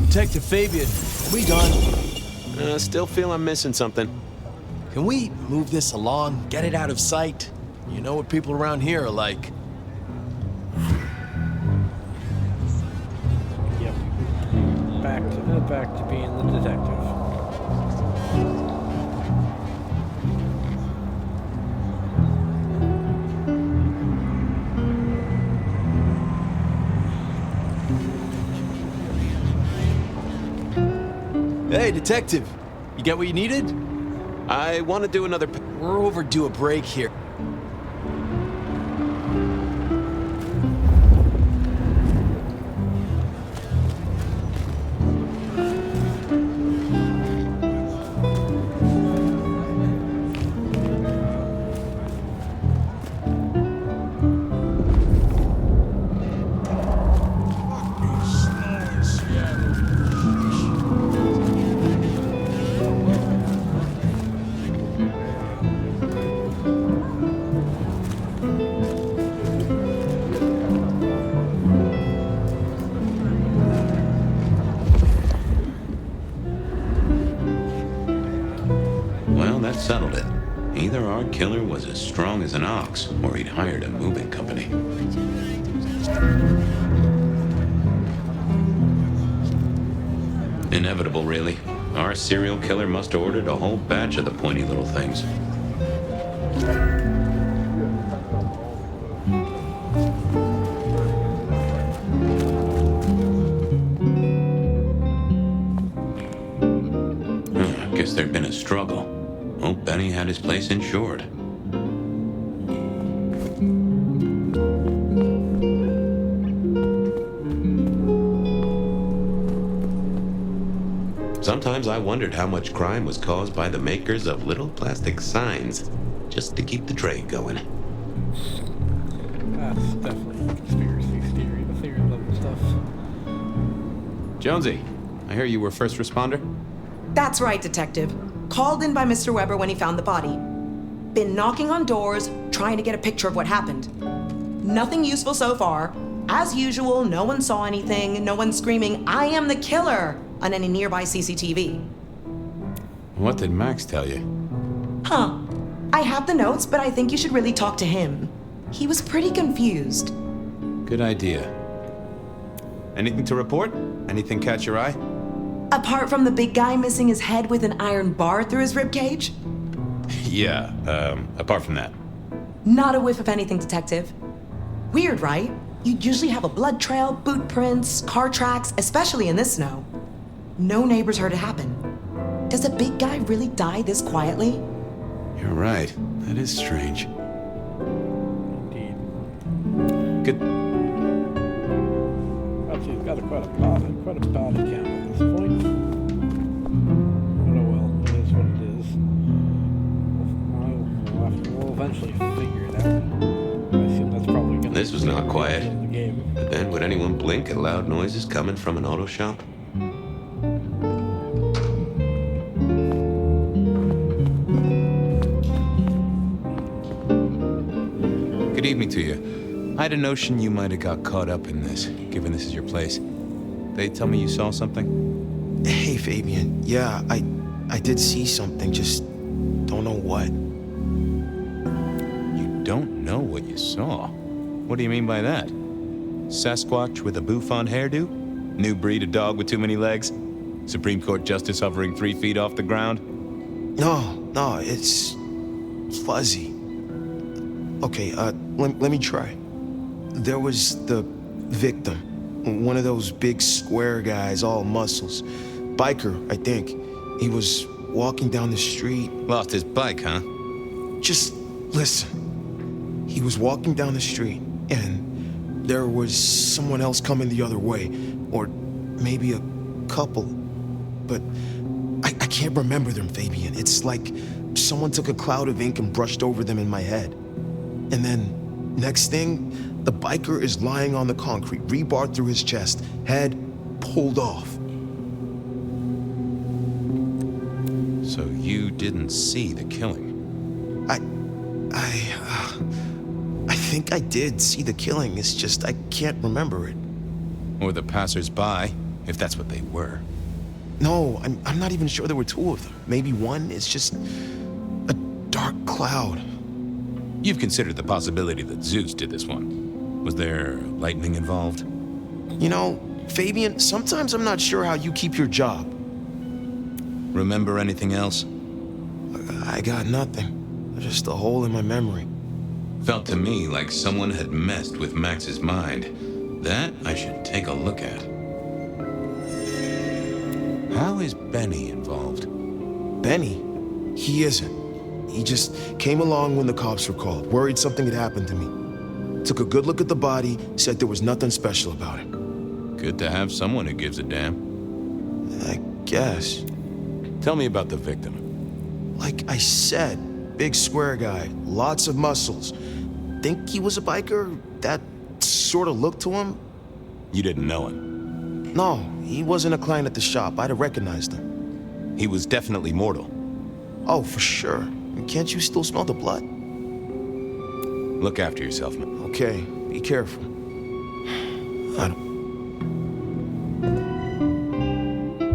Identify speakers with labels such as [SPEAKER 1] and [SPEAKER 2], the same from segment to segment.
[SPEAKER 1] Detective Fabian, are we done?
[SPEAKER 2] Still feel I'm missing something.
[SPEAKER 1] Can we move this along, get it out of sight? You know what people around here are like.
[SPEAKER 3] Yep. Back to being the detective.
[SPEAKER 1] Hey, detective, you get what you needed?
[SPEAKER 2] I want to do another...
[SPEAKER 1] We're overdue a break here.
[SPEAKER 4] Well, that settled it. Either our killer was as strong as an ox, or he'd hired a moving company. Inevitable, really. Our serial killer must have ordered a whole batch of the pointy little things. Guess there'd been a struggle. Hope Benny had his place insured. Sometimes I wondered how much crime was caused by the makers of little plastic signs, just to keep the trade going.
[SPEAKER 3] That's definitely conspiracy theory level stuff.
[SPEAKER 2] Jonesy, I hear you were first responder?
[SPEAKER 5] That's right, Detective. Called in by Mr. Weber when he found the body. Been knocking on doors, trying to get a picture of what happened. Nothing useful so far. As usual, no one saw anything, no one screaming, "I am the killer!" on any nearby CCTV.
[SPEAKER 2] What did Max tell you?
[SPEAKER 5] Huh. I have the notes, but I think you should really talk to him. He was pretty confused.
[SPEAKER 2] Good idea. Anything to report? Anything catch your eye?
[SPEAKER 5] Apart from the big guy missing his head with an iron bar through his ribcage?
[SPEAKER 2] Yeah, apart from that.
[SPEAKER 5] Not a whiff of anything, Detective. Weird, right? You'd usually have a blood trail, boot prints, car tracks, especially in this snow. No neighbors heard it happen. Does a big guy really die this quietly?
[SPEAKER 2] You're right. That is strange.
[SPEAKER 3] Indeed.
[SPEAKER 2] Good.
[SPEAKER 3] Actually, he's got quite a body count at this point. But oh well, it is what it is. We'll eventually figure it out. I assume that's probably going to
[SPEAKER 4] This was not quiet.
[SPEAKER 3] in the game.
[SPEAKER 4] But then would anyone blink at loud noises coming from an auto shop?
[SPEAKER 2] Good evening to you. I had a notion you might have got caught up in this, given this is your place. They tell me you saw something?
[SPEAKER 6] Hey, Fabian. Yeah, I did see something, just don't know what.
[SPEAKER 2] You don't know what you saw? What do you mean by that? Sasquatch with a bouffant hairdo? New breed of dog with too many legs? Supreme Court justice hovering 3 feet off the ground?
[SPEAKER 6] No, it's fuzzy. Okay, let me try. There was the victim, one of those big square guys, all muscles. Biker, I think. He was walking down the street.
[SPEAKER 2] Lost his bike, huh?
[SPEAKER 6] Just listen. He was walking down the street, and there was someone else coming the other way, or maybe a couple. But I can't remember them, Fabian. It's like someone took a cloud of ink and brushed over them in my head. And then, next thing, the biker is lying on the concrete, rebar through his chest, head pulled off.
[SPEAKER 2] So you didn't see the killing?
[SPEAKER 6] I think I did see the killing. It's just I can't remember it.
[SPEAKER 2] Or the passers-by, if that's what they were.
[SPEAKER 6] No, I'm not even sure there were two of them. Maybe one is just a dark cloud.
[SPEAKER 2] You've considered the possibility that Zeus did this one. Was there lightning involved?
[SPEAKER 6] You know, Fabian, sometimes I'm not sure how you keep your job.
[SPEAKER 2] Remember anything else?
[SPEAKER 6] I got nothing. Just a hole in my memory.
[SPEAKER 2] Felt to me like someone had messed with Max's mind. That I should take a look at. How is Benny involved?
[SPEAKER 6] Benny? He isn't. He just came along when the cops were called, worried something had happened to me. Took a good look at the body, said there was nothing special about it.
[SPEAKER 2] Good to have someone who gives a damn.
[SPEAKER 6] I guess.
[SPEAKER 2] Tell me about the victim.
[SPEAKER 6] Like I said, big square guy, lots of muscles. Think he was a biker? That sort of look to him?
[SPEAKER 2] You didn't know him?
[SPEAKER 6] No, he wasn't a client at the shop. I'd have recognized him.
[SPEAKER 2] He was definitely mortal.
[SPEAKER 6] Oh, for sure. Can't you still smell the blood?
[SPEAKER 2] Look after yourself, man.
[SPEAKER 6] Okay, be careful.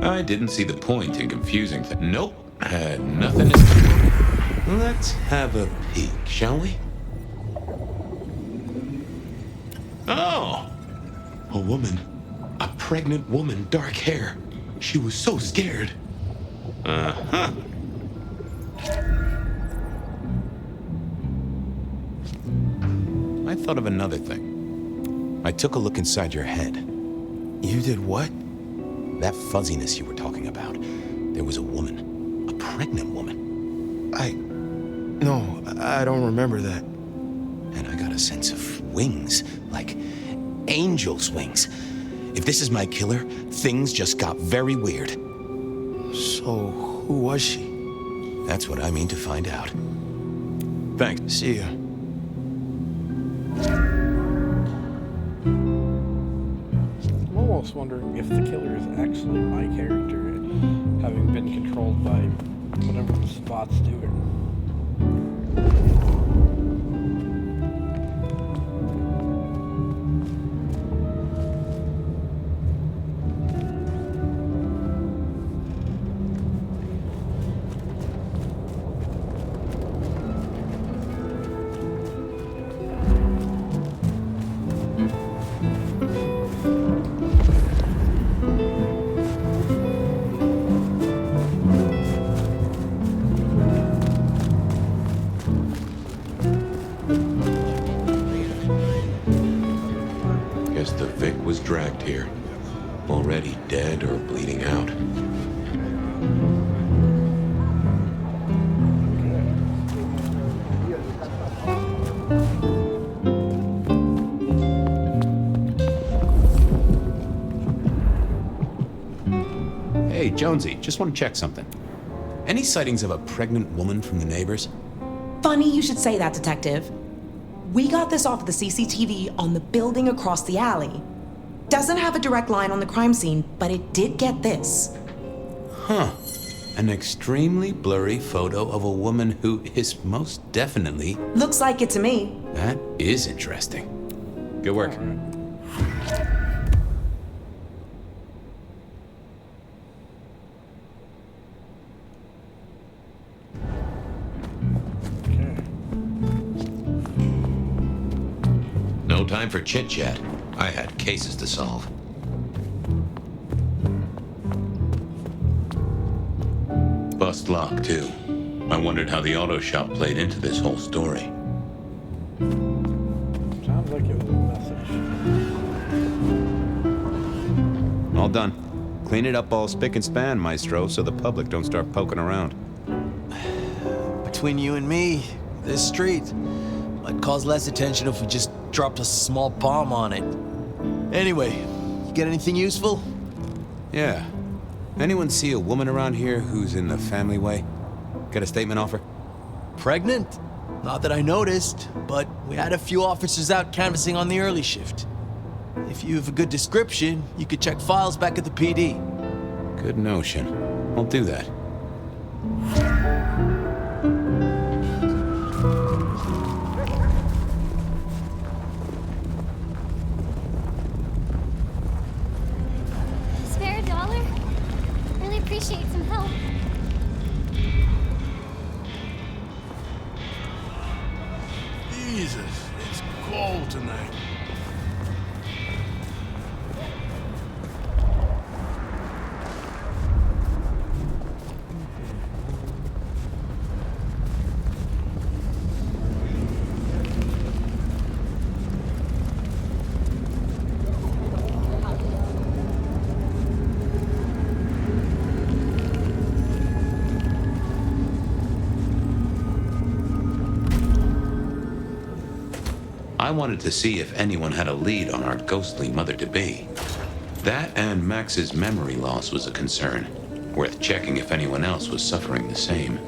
[SPEAKER 4] I didn't see the point in confusing things. Nope, had nothing to... Let's have a peek, shall we? Oh! A woman. A pregnant woman, dark hair. She was so scared. Uh-huh.
[SPEAKER 2] I thought of another thing. I took a look inside your head.
[SPEAKER 6] You did what?
[SPEAKER 2] That fuzziness you were talking about. There was a woman. A pregnant woman.
[SPEAKER 6] No, I don't remember that.
[SPEAKER 2] And I got a sense of wings. Like angel's wings. If this is my killer, things just got very weird.
[SPEAKER 6] So, who was she?
[SPEAKER 2] That's what I mean to find out. Thanks.
[SPEAKER 6] See ya.
[SPEAKER 3] I'm almost wondering if the killer is actually my character, having been controlled by whatever the Spot's doing.
[SPEAKER 4] Guess the Vic was dragged here. Already dead or bleeding out.
[SPEAKER 2] Hey, Jonesy, just want to check something. Any sightings of a pregnant woman from the neighbors?
[SPEAKER 5] Funny you should say that, Detective. We got this off of the CCTV on the building across the alley. Doesn't have a direct line on the crime scene, but it did get this.
[SPEAKER 2] Huh. An extremely blurry photo of a woman who is most definitely...
[SPEAKER 5] Looks like it to me.
[SPEAKER 2] That is interesting. Good work.
[SPEAKER 4] No time for chit-chat. I had cases to solve. Bust lock, too. I wondered how the auto shop played into this whole story.
[SPEAKER 3] Sounds like it was a message.
[SPEAKER 2] All done. Clean it up all spick and span, Maestro, so the public don't start poking around.
[SPEAKER 1] Between you and me, this street might cause less attention if we just dropped a small bomb on it. Anyway, you get anything useful?
[SPEAKER 2] Yeah. Anyone see a woman around here who's in the family way? Got a statement offer?
[SPEAKER 1] Pregnant? Not that I noticed, but we had a few officers out canvassing on the early shift. If you have a good description, you could check files back at the PD.
[SPEAKER 2] Good notion. I'll do that.
[SPEAKER 7] Spare a dollar? Really appreciate some help.
[SPEAKER 8] Jesus, it's cold tonight.
[SPEAKER 4] I wanted to see if anyone had a lead on our ghostly mother-to-be. That and Max's memory loss was a concern, worth checking if anyone else was suffering the same.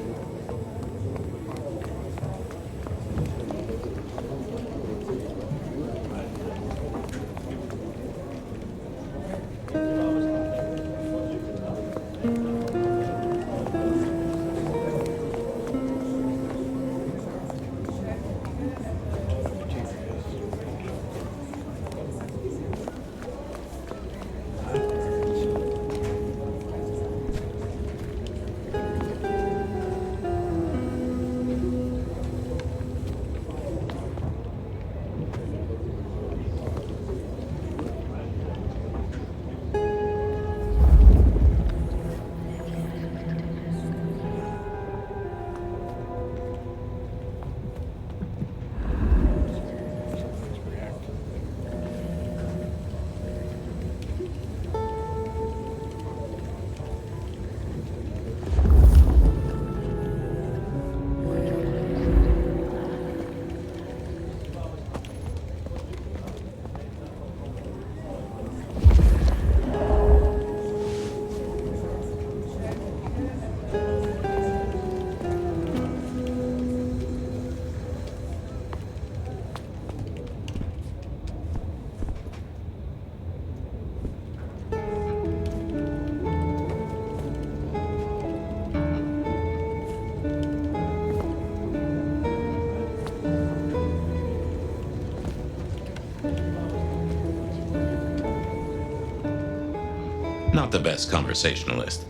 [SPEAKER 4] Not the best conversationalist.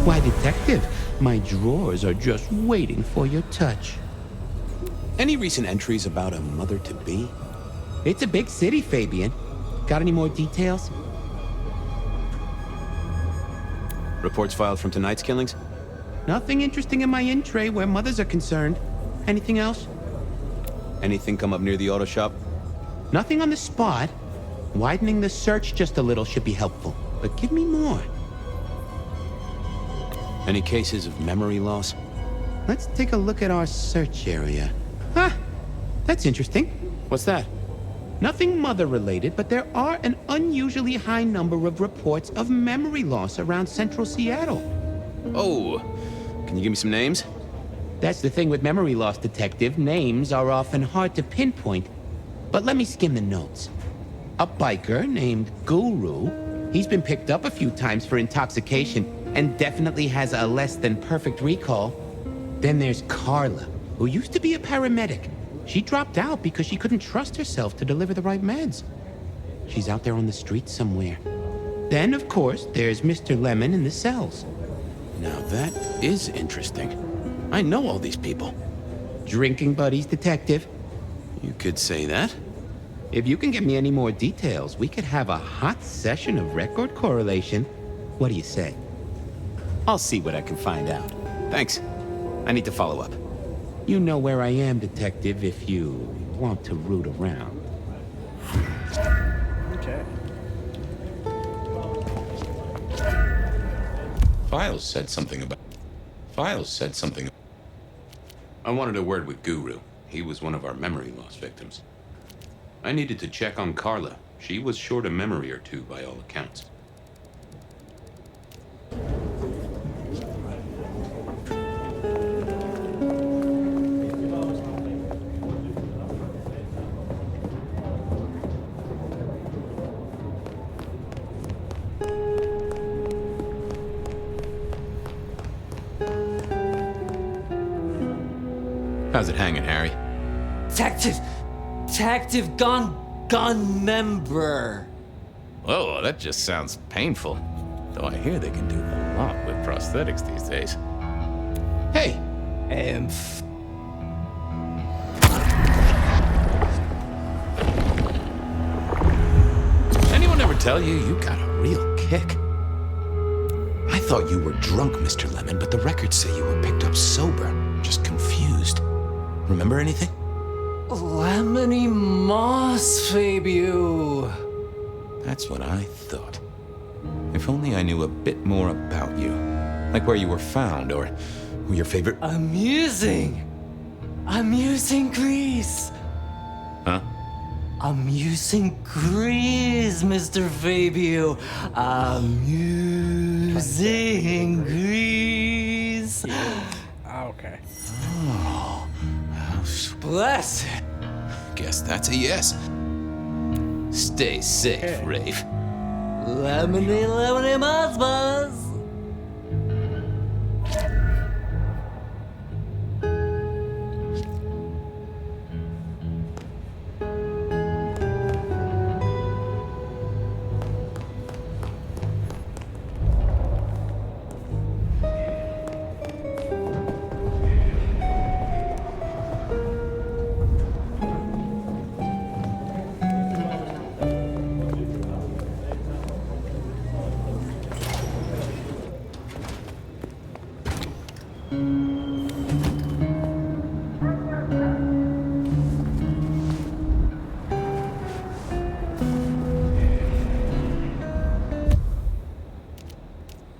[SPEAKER 9] Why, Detective, my drawers are just waiting for your touch.
[SPEAKER 2] Any recent entries about a mother-to-be?
[SPEAKER 9] It's a big city, Fabian. Got any more details?
[SPEAKER 2] Reports filed from tonight's killings?
[SPEAKER 9] Nothing interesting in my in tray where mothers are concerned. Anything else?
[SPEAKER 2] Anything come up near the auto shop?
[SPEAKER 9] Nothing on the spot. Widening the search just a little should be helpful, but give me more.
[SPEAKER 2] Any cases of memory loss?
[SPEAKER 9] Let's take a look at our search area. Huh, that's interesting.
[SPEAKER 2] What's that?
[SPEAKER 9] Nothing mother-related, but there are an unusually high number of reports of memory loss around central Seattle.
[SPEAKER 2] Oh, can you give me some names?
[SPEAKER 9] That's the thing with memory loss, Detective. Names are often hard to pinpoint. But let me skim the notes. A biker named Guru. He's been picked up a few times for intoxication and definitely has a less than perfect recall. Then there's Carla, who used to be a paramedic. She dropped out because she couldn't trust herself to deliver the right meds. She's out there on the streets somewhere. Then, of course, there's Mr. Lemon in the cells.
[SPEAKER 2] Now that is interesting. I know all these people.
[SPEAKER 9] Drinking buddies, Detective.
[SPEAKER 2] You could say that.
[SPEAKER 9] If you can get me any more details, we could have a hot session of record correlation. What do you say?
[SPEAKER 2] I'll see what I can find out. Thanks. I need to follow up.
[SPEAKER 9] You know where I am, Detective, if you want to root around.
[SPEAKER 3] Okay.
[SPEAKER 4] Files said something. I wanted a word with Guru. He was one of our memory loss victims. I needed to check on Carla. She was short a memory or two by all accounts.
[SPEAKER 2] How's it hanging, Harry?
[SPEAKER 10] Detective gun member.
[SPEAKER 2] Whoa, that just sounds painful. Though I hear they can do a lot with prosthetics these days. Hey! Anyone ever tell you got a real kick? I thought you were drunk, Mr. Lemon, but the records say you were picked up sober, just confused. Remember anything?
[SPEAKER 10] Lemony moss, Fabio.
[SPEAKER 2] That's what I thought. If only I knew a bit more about you. Like where you were found, or who your favorite...
[SPEAKER 10] Amusing Grease.
[SPEAKER 2] Huh?
[SPEAKER 10] Amusing Grease, Mr. Fabio. Amusing Grease.
[SPEAKER 3] Okay.
[SPEAKER 2] Oh,
[SPEAKER 10] Blessed.
[SPEAKER 2] guess that's a yes. Stay safe,
[SPEAKER 3] Okay.
[SPEAKER 2] Rafe.
[SPEAKER 10] Lemony moss buzz.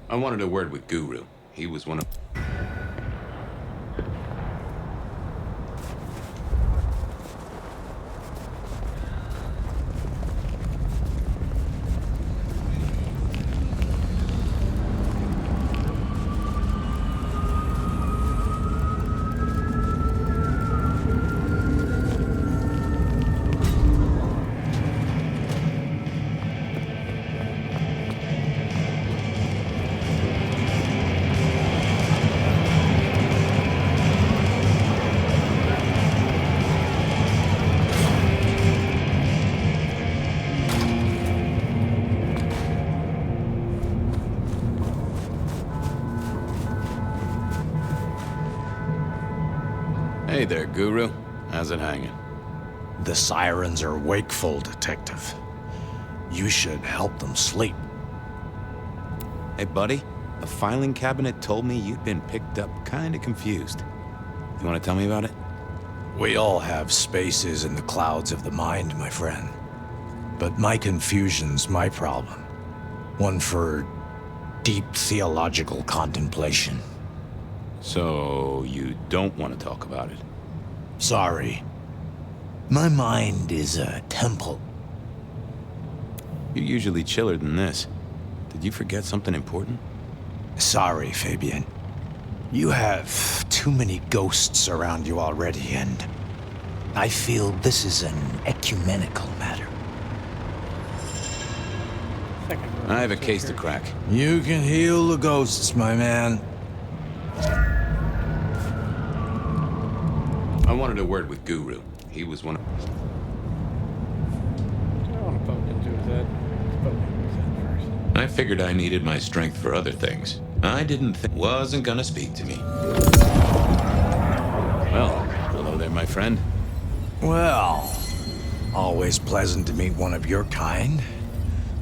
[SPEAKER 4] I wanted a word with Guru. He was one of...
[SPEAKER 2] Hey there, Guru. How's it hanging?
[SPEAKER 11] The sirens are wakeful, Detective. You should help them sleep.
[SPEAKER 2] Hey, buddy. The filing cabinet told me you'd been picked up kinda confused. You wanna tell me about it?
[SPEAKER 11] We all have spaces in the clouds of the mind, my friend. But my confusion's my problem. One for deep theological contemplation.
[SPEAKER 2] So, you don't want to talk about it?
[SPEAKER 11] Sorry. My mind is a temple.
[SPEAKER 2] You're usually chiller than this. Did you forget something important?
[SPEAKER 11] Sorry, Fabian. You have too many ghosts around you already, and I feel this is an ecumenical matter.
[SPEAKER 2] I have a case to crack.
[SPEAKER 11] You can heal the ghosts, my man.
[SPEAKER 4] I wanted a word with Guru. He was one of...
[SPEAKER 3] I want to poke into his head. Let's poke into his head first.
[SPEAKER 4] I figured I needed my strength for other things. I didn't think... wasn't gonna speak to me.
[SPEAKER 2] Well, hello there, my friend.
[SPEAKER 11] Well, always pleasant to meet one of your kind.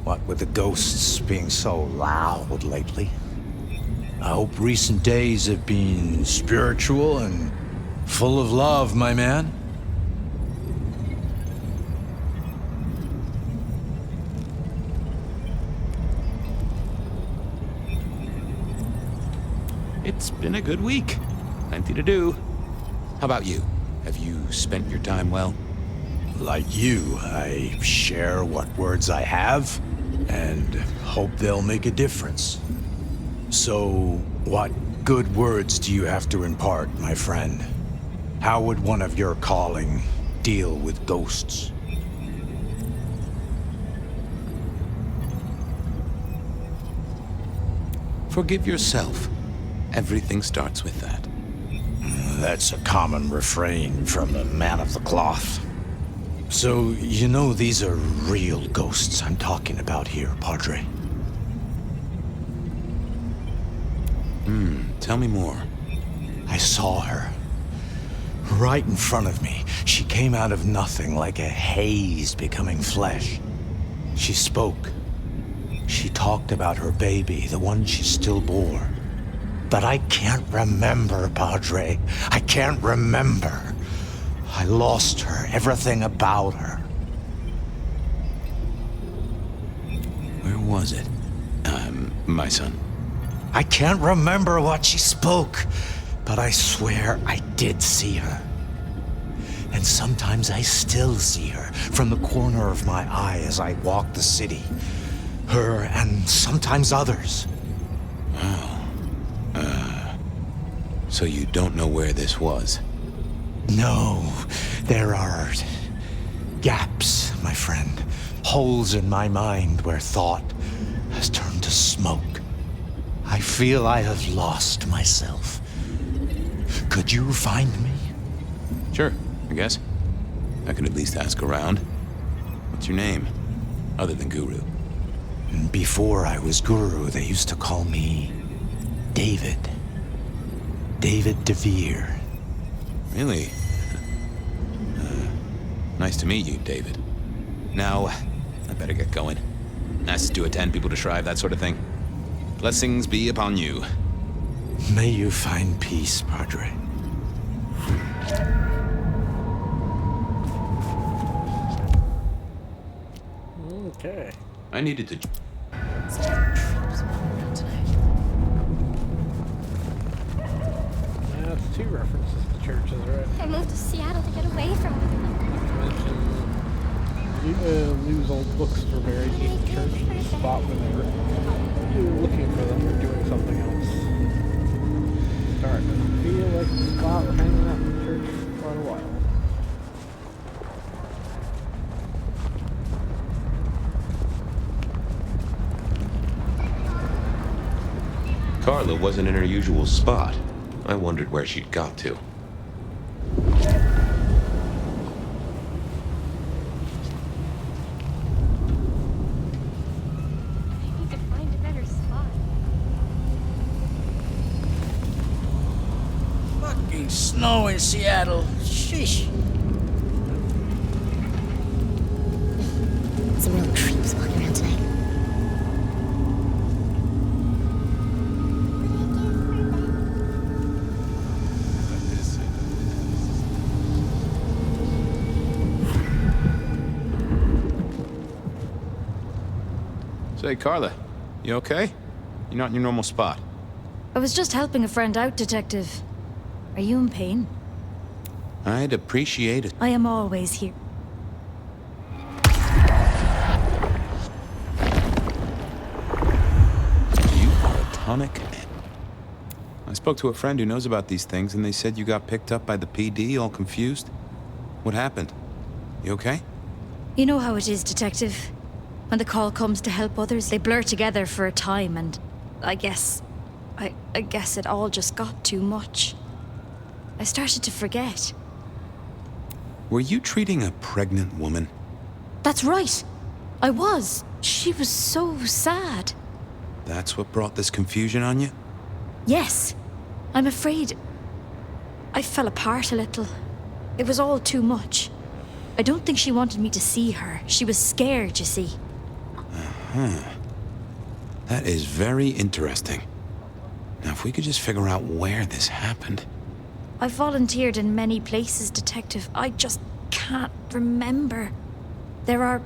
[SPEAKER 11] What with the ghosts being so loud lately. I hope recent days have been spiritual and full of love, my man.
[SPEAKER 2] It's been a good week. Plenty to do. How about you? Have you spent your time well?
[SPEAKER 11] Like you, I share what words I have and hope they'll make a difference. So, what good words do you have to impart, my friend? How would one of your calling deal with ghosts?
[SPEAKER 2] Forgive yourself. Everything starts with that.
[SPEAKER 11] That's a common refrain from the man of the cloth. So, you know these are real ghosts I'm talking about here, Padre?
[SPEAKER 4] Tell me more.
[SPEAKER 11] I saw her. Right in front of me. She came out of nothing like a haze becoming flesh. She spoke. She talked about her baby, the one she still bore. But I can't remember, Padre. I can't remember. I lost her, everything about her.
[SPEAKER 4] Where was it? My son.
[SPEAKER 11] I can't remember what she spoke, but I swear I did see her. And sometimes I still see her from the corner of my eye as I walk the city. Her and sometimes others.
[SPEAKER 4] Wow. So you don't know where this was?
[SPEAKER 11] No, there are gaps, my friend. Holes in my mind where thought has turned to smoke. I feel I have lost myself. Could you find me?
[SPEAKER 4] Sure, I guess. I could at least ask around. What's your name? Other than Guru.
[SPEAKER 11] Before I was Guru, they used to call me David. David DeVere.
[SPEAKER 4] Really? Nice to meet you, David. Now, I better get going. Nice to attend, people to shrive, that sort of thing. Blessings be upon you.
[SPEAKER 11] May you find peace, Padre.
[SPEAKER 3] Okay.
[SPEAKER 4] I needed to...
[SPEAKER 3] That's two references to churches, right?
[SPEAKER 7] I moved to Seattle to get away from everyone.
[SPEAKER 3] Lou's old books were buried in the church. The spot when they were looking for them or doing something else. Starting to feel like the spot we're hanging out in the church for quite a while.
[SPEAKER 4] Carla wasn't in her usual spot. I wondered where she'd got to.
[SPEAKER 10] Snow in Seattle. Sheesh.
[SPEAKER 7] Some real creeps walking around tonight.
[SPEAKER 2] Say, Carla, you okay? You're not in your normal spot.
[SPEAKER 12] I was just helping a friend out, Detective. Are you in pain?
[SPEAKER 4] I'd appreciate it.
[SPEAKER 12] I am always here.
[SPEAKER 2] You are a tonic. I spoke to a friend who knows about these things, and they said you got picked up by the PD, all confused. What happened? You okay?
[SPEAKER 12] You know how it is, Detective. When the call comes to help others, they blur together for a time, and I guess it all just got too much. I started to forget.
[SPEAKER 2] Were you treating a pregnant woman?
[SPEAKER 12] That's right. I was. She was so sad.
[SPEAKER 2] That's what brought this confusion on you?
[SPEAKER 12] Yes. I'm afraid I fell apart a little. It was all too much. I don't think she wanted me to see her. She was scared, you see.
[SPEAKER 4] That is very interesting. Now, if we could just figure out where this happened.
[SPEAKER 12] I've volunteered in many places, Detective. I just can't remember. There are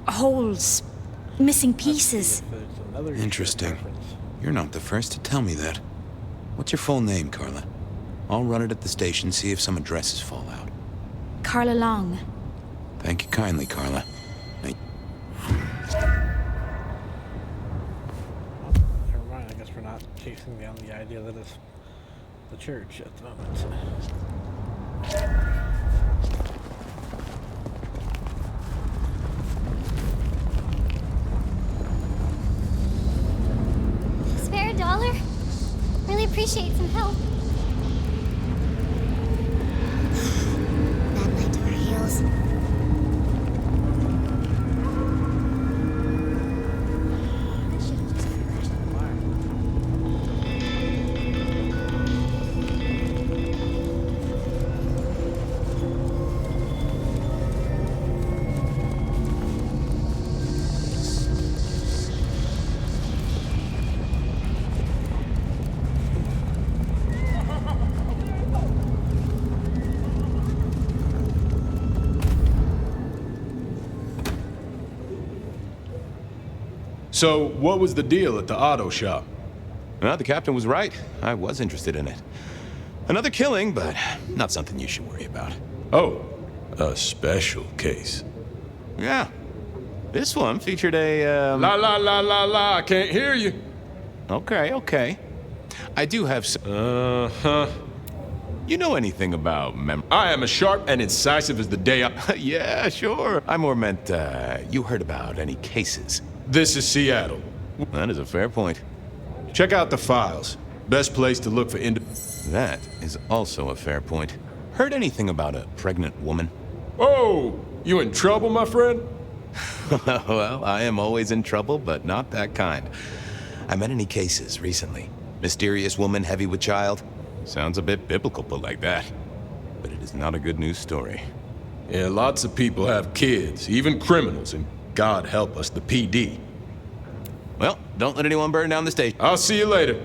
[SPEAKER 12] holes, missing pieces.
[SPEAKER 4] Interesting. You're not the first to tell me that. What's your full name, Carla? I'll run it at the station, see if some addresses fall out.
[SPEAKER 12] Carla Long.
[SPEAKER 4] Thank you kindly, Carla.
[SPEAKER 3] Never mind, I guess we're not chasing down the idea that it's the church at the moment.
[SPEAKER 7] Spare $1? Really appreciate some help.
[SPEAKER 11] So, what was the deal at the auto shop?
[SPEAKER 2] Well, the captain was right. I was interested in it. Another killing, but not something you should worry about.
[SPEAKER 11] Oh, a special case.
[SPEAKER 2] Yeah. This one featured a,
[SPEAKER 11] La la la la la, I can't hear you.
[SPEAKER 2] Okay. I do have some...
[SPEAKER 11] Uh-huh.
[SPEAKER 2] You know anything about
[SPEAKER 11] I am as sharp and incisive as the day I...
[SPEAKER 2] Yeah, sure. I more meant, you heard about any cases.
[SPEAKER 11] This is Seattle.
[SPEAKER 2] That is a fair point.
[SPEAKER 11] Check out the files. Best place to look for
[SPEAKER 2] That is also a fair point. Heard anything about a pregnant woman?
[SPEAKER 11] Oh, you in trouble, my friend?
[SPEAKER 2] Well, I am always in trouble, but not that kind. I met any cases recently. Mysterious woman heavy with child? Sounds a bit biblical put like that. But it is not a good news story.
[SPEAKER 11] Yeah, lots of people have kids, even criminals, and God help us, the PD.
[SPEAKER 2] Well, don't let anyone burn down the station.
[SPEAKER 11] I'll see you later.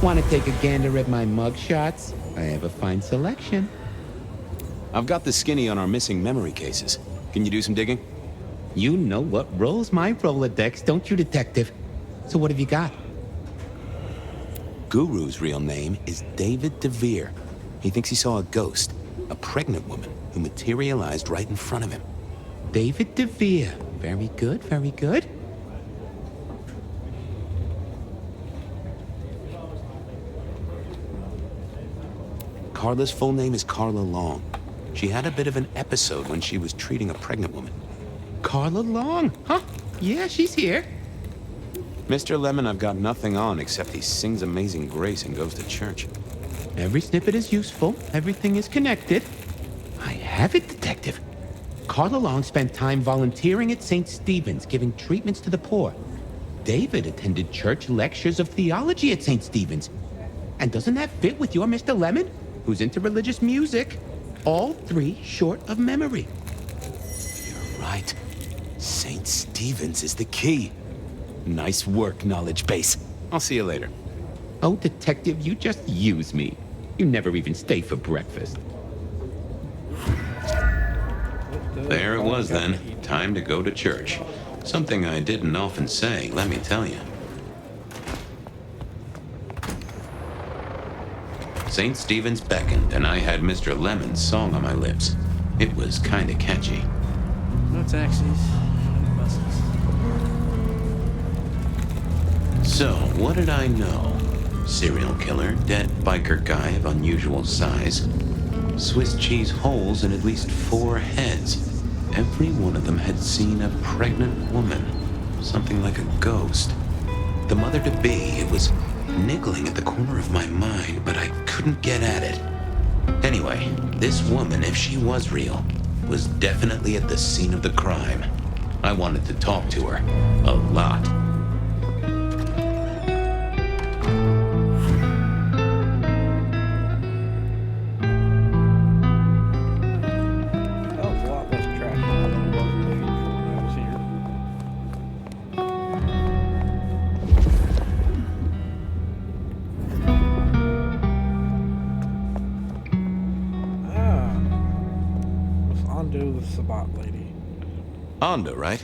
[SPEAKER 9] Want to take a gander at my mugshots? I have a fine selection.
[SPEAKER 2] I've got the skinny on our missing memory cases. Can you do some digging?
[SPEAKER 9] You know what rolls my Rolodex, don't you, detective? So what have you got?
[SPEAKER 2] Guru's real name is David DeVere. He thinks he saw a ghost, a pregnant woman who materialized right in front of him.
[SPEAKER 9] David DeVere. Very good, very good.
[SPEAKER 2] Carla's full name is Carla Long. She had a bit of an episode when she was treating a pregnant woman.
[SPEAKER 9] Carla Long, huh? Yeah, she's here.
[SPEAKER 2] Mr. Lemon, I've got nothing on except he sings Amazing Grace and goes to church.
[SPEAKER 9] Every snippet is useful. Everything is connected. I have it, detective. Carla Long spent time volunteering at St. Stephen's, giving treatments to the poor. David attended church lectures of theology at St. Stephen's. And doesn't that fit with your Mr. Lemon, who's into religious music? All three short of memory.
[SPEAKER 2] You're right. St. Stephen's is the key. Nice work, knowledge base. I'll see you later.
[SPEAKER 9] Oh, detective, you just use me. You never even stay for breakfast.
[SPEAKER 4] There it was then. Time to go to church. Something I didn't often say, let me tell you. St. Stephen's beckoned, and I had Mr. Lemon's song on my lips. It was kinda catchy.
[SPEAKER 10] No taxis, no buses.
[SPEAKER 4] So, what did I know? Serial killer, dead biker guy of unusual size. Swiss cheese holes in at least 4 heads. Every one of them had seen a pregnant woman. Something like a ghost. The mother-to-be, it was niggling at the corner of my mind, but I couldn't get at it. Anyway, this woman, if she was real, was definitely at the scene of the crime. I wanted to talk to her. A lot.
[SPEAKER 3] That was a lot less trash than it was in the feature when I was here. Ondo the Sabat lady.
[SPEAKER 2] Anda, right?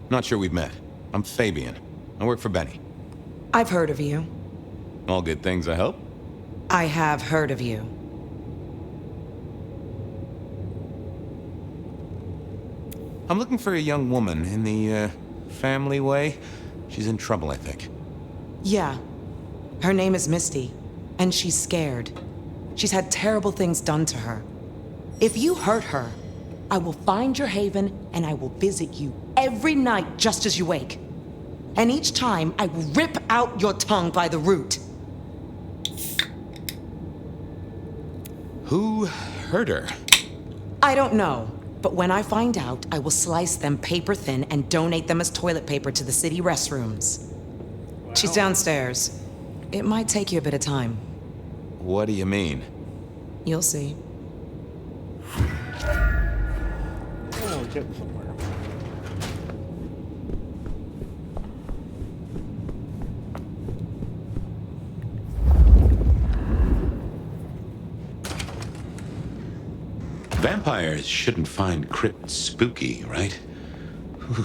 [SPEAKER 2] Not sure we've met. I'm Fabian. I work for Benny.
[SPEAKER 5] I've heard of you.
[SPEAKER 2] All good things, I hope?
[SPEAKER 5] I have heard of you.
[SPEAKER 2] I'm looking for a young woman in the, family way. She's in trouble, I think.
[SPEAKER 5] Yeah. Her name is Misty, and she's scared. She's had terrible things done to her. If you hurt her, I will find your haven and I will visit you every night just as you wake. And each time, I will rip out your tongue by the root.
[SPEAKER 2] Who hurt her?
[SPEAKER 5] I don't know, but when I find out, I will slice them paper thin and donate them as toilet paper to the city restrooms. Wow. She's downstairs. It might take you a bit of time.
[SPEAKER 2] What do you mean?
[SPEAKER 5] You'll see.
[SPEAKER 3] Oh, getting somewhere.
[SPEAKER 4] Vampires shouldn't find crypts spooky, right? Whew.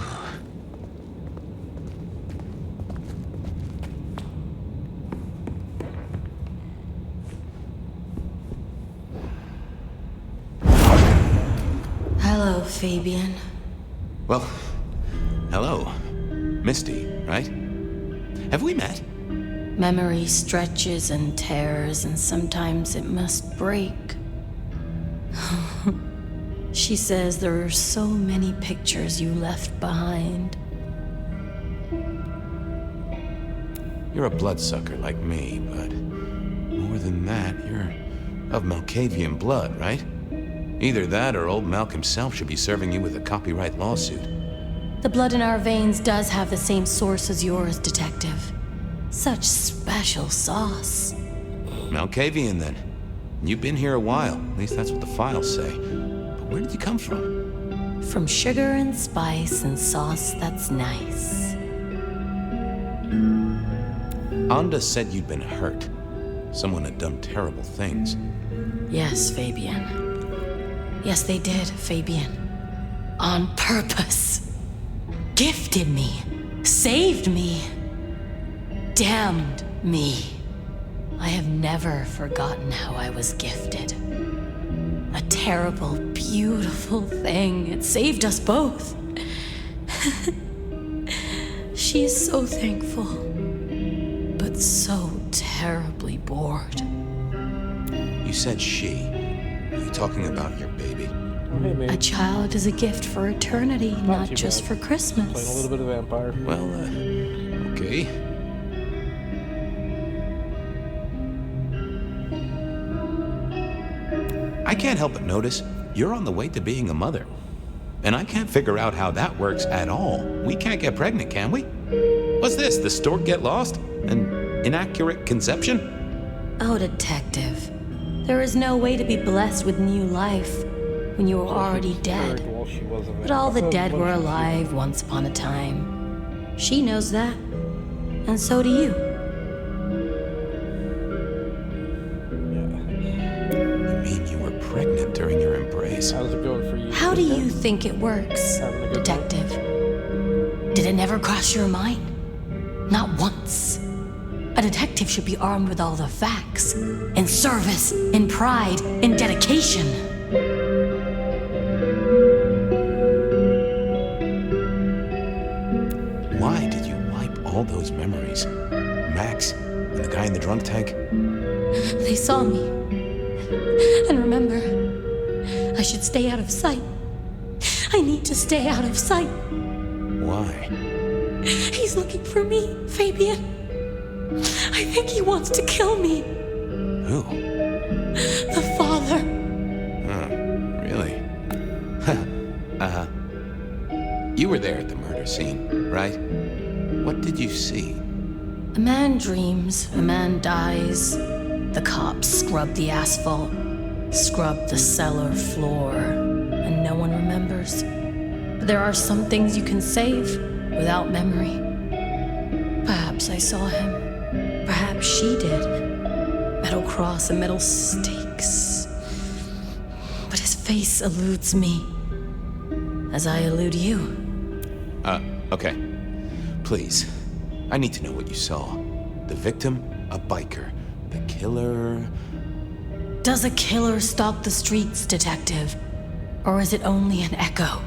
[SPEAKER 13] Hello, Fabian.
[SPEAKER 2] Well, hello. Misty, right? Have we met?
[SPEAKER 13] Memory stretches and tears, and sometimes it must break. She says there are so many pictures you left behind.
[SPEAKER 2] You're a bloodsucker like me, but more than that, you're of Malkavian blood, right? Either that or old Malk himself should be serving you with a copyright lawsuit.
[SPEAKER 13] The blood in our veins does have the same source as yours, Detective. Such special sauce.
[SPEAKER 2] Malkavian, then. You've been here a while. At least that's what the files say. But where did you come from?
[SPEAKER 13] From sugar and spice and sauce that's nice.
[SPEAKER 2] Anda said you'd been hurt. Someone had done terrible things.
[SPEAKER 13] Yes, Fabian. Yes, they did, Fabian. On purpose. Gifted me. Saved me. Damned me. I have never forgotten how I was gifted. A terrible, beautiful thing. It saved us both. She is so thankful, but so terribly bored.
[SPEAKER 2] You said she. Are you talking about your baby?
[SPEAKER 3] Oh, hey, mate.
[SPEAKER 13] A child is a gift for eternity, not just for Christmas.
[SPEAKER 3] Playing a little bit of vampire.
[SPEAKER 2] Well, okay. I can't help but notice you're on the way to being a mother. And I can't figure out how that works at all. We can't get pregnant, can we? What's this? The stork get lost? An inaccurate conception?
[SPEAKER 13] Oh, Detective. There is no way to be blessed with new life when you are already dead. But all the dead were alive once upon a time. She knows that. And so do you.
[SPEAKER 2] You mean you were pregnant during your embrace?
[SPEAKER 3] How's it going for you?
[SPEAKER 13] How do you think it works,
[SPEAKER 3] Having a good
[SPEAKER 13] Detective? Did it never cross your mind? Not once. A detective should be armed with all the facts. In service, in pride, in dedication.
[SPEAKER 2] Why did you wipe all those memories? Max and the guy in the drunk tank?
[SPEAKER 13] They saw me. And remember, I should stay out of sight. I need to stay out of sight.
[SPEAKER 2] Why?
[SPEAKER 13] He's looking for me, Fabian. I think he wants to kill me.
[SPEAKER 2] Who?
[SPEAKER 13] The father.
[SPEAKER 2] Really? You were there at the murder scene, right? What did you see?
[SPEAKER 13] A man dreams, a man dies. The cops scrub the asphalt, scrub the cellar floor, and no one remembers. But there are some things you can save without memory. Perhaps I saw him. Perhaps she did. Metal cross and metal stakes. But his face eludes me, as I elude you.
[SPEAKER 2] Okay. Please. I need to know what you saw. The victim, a biker. The killer...
[SPEAKER 13] Does a killer stalk the streets, Detective? Or is it only an echo?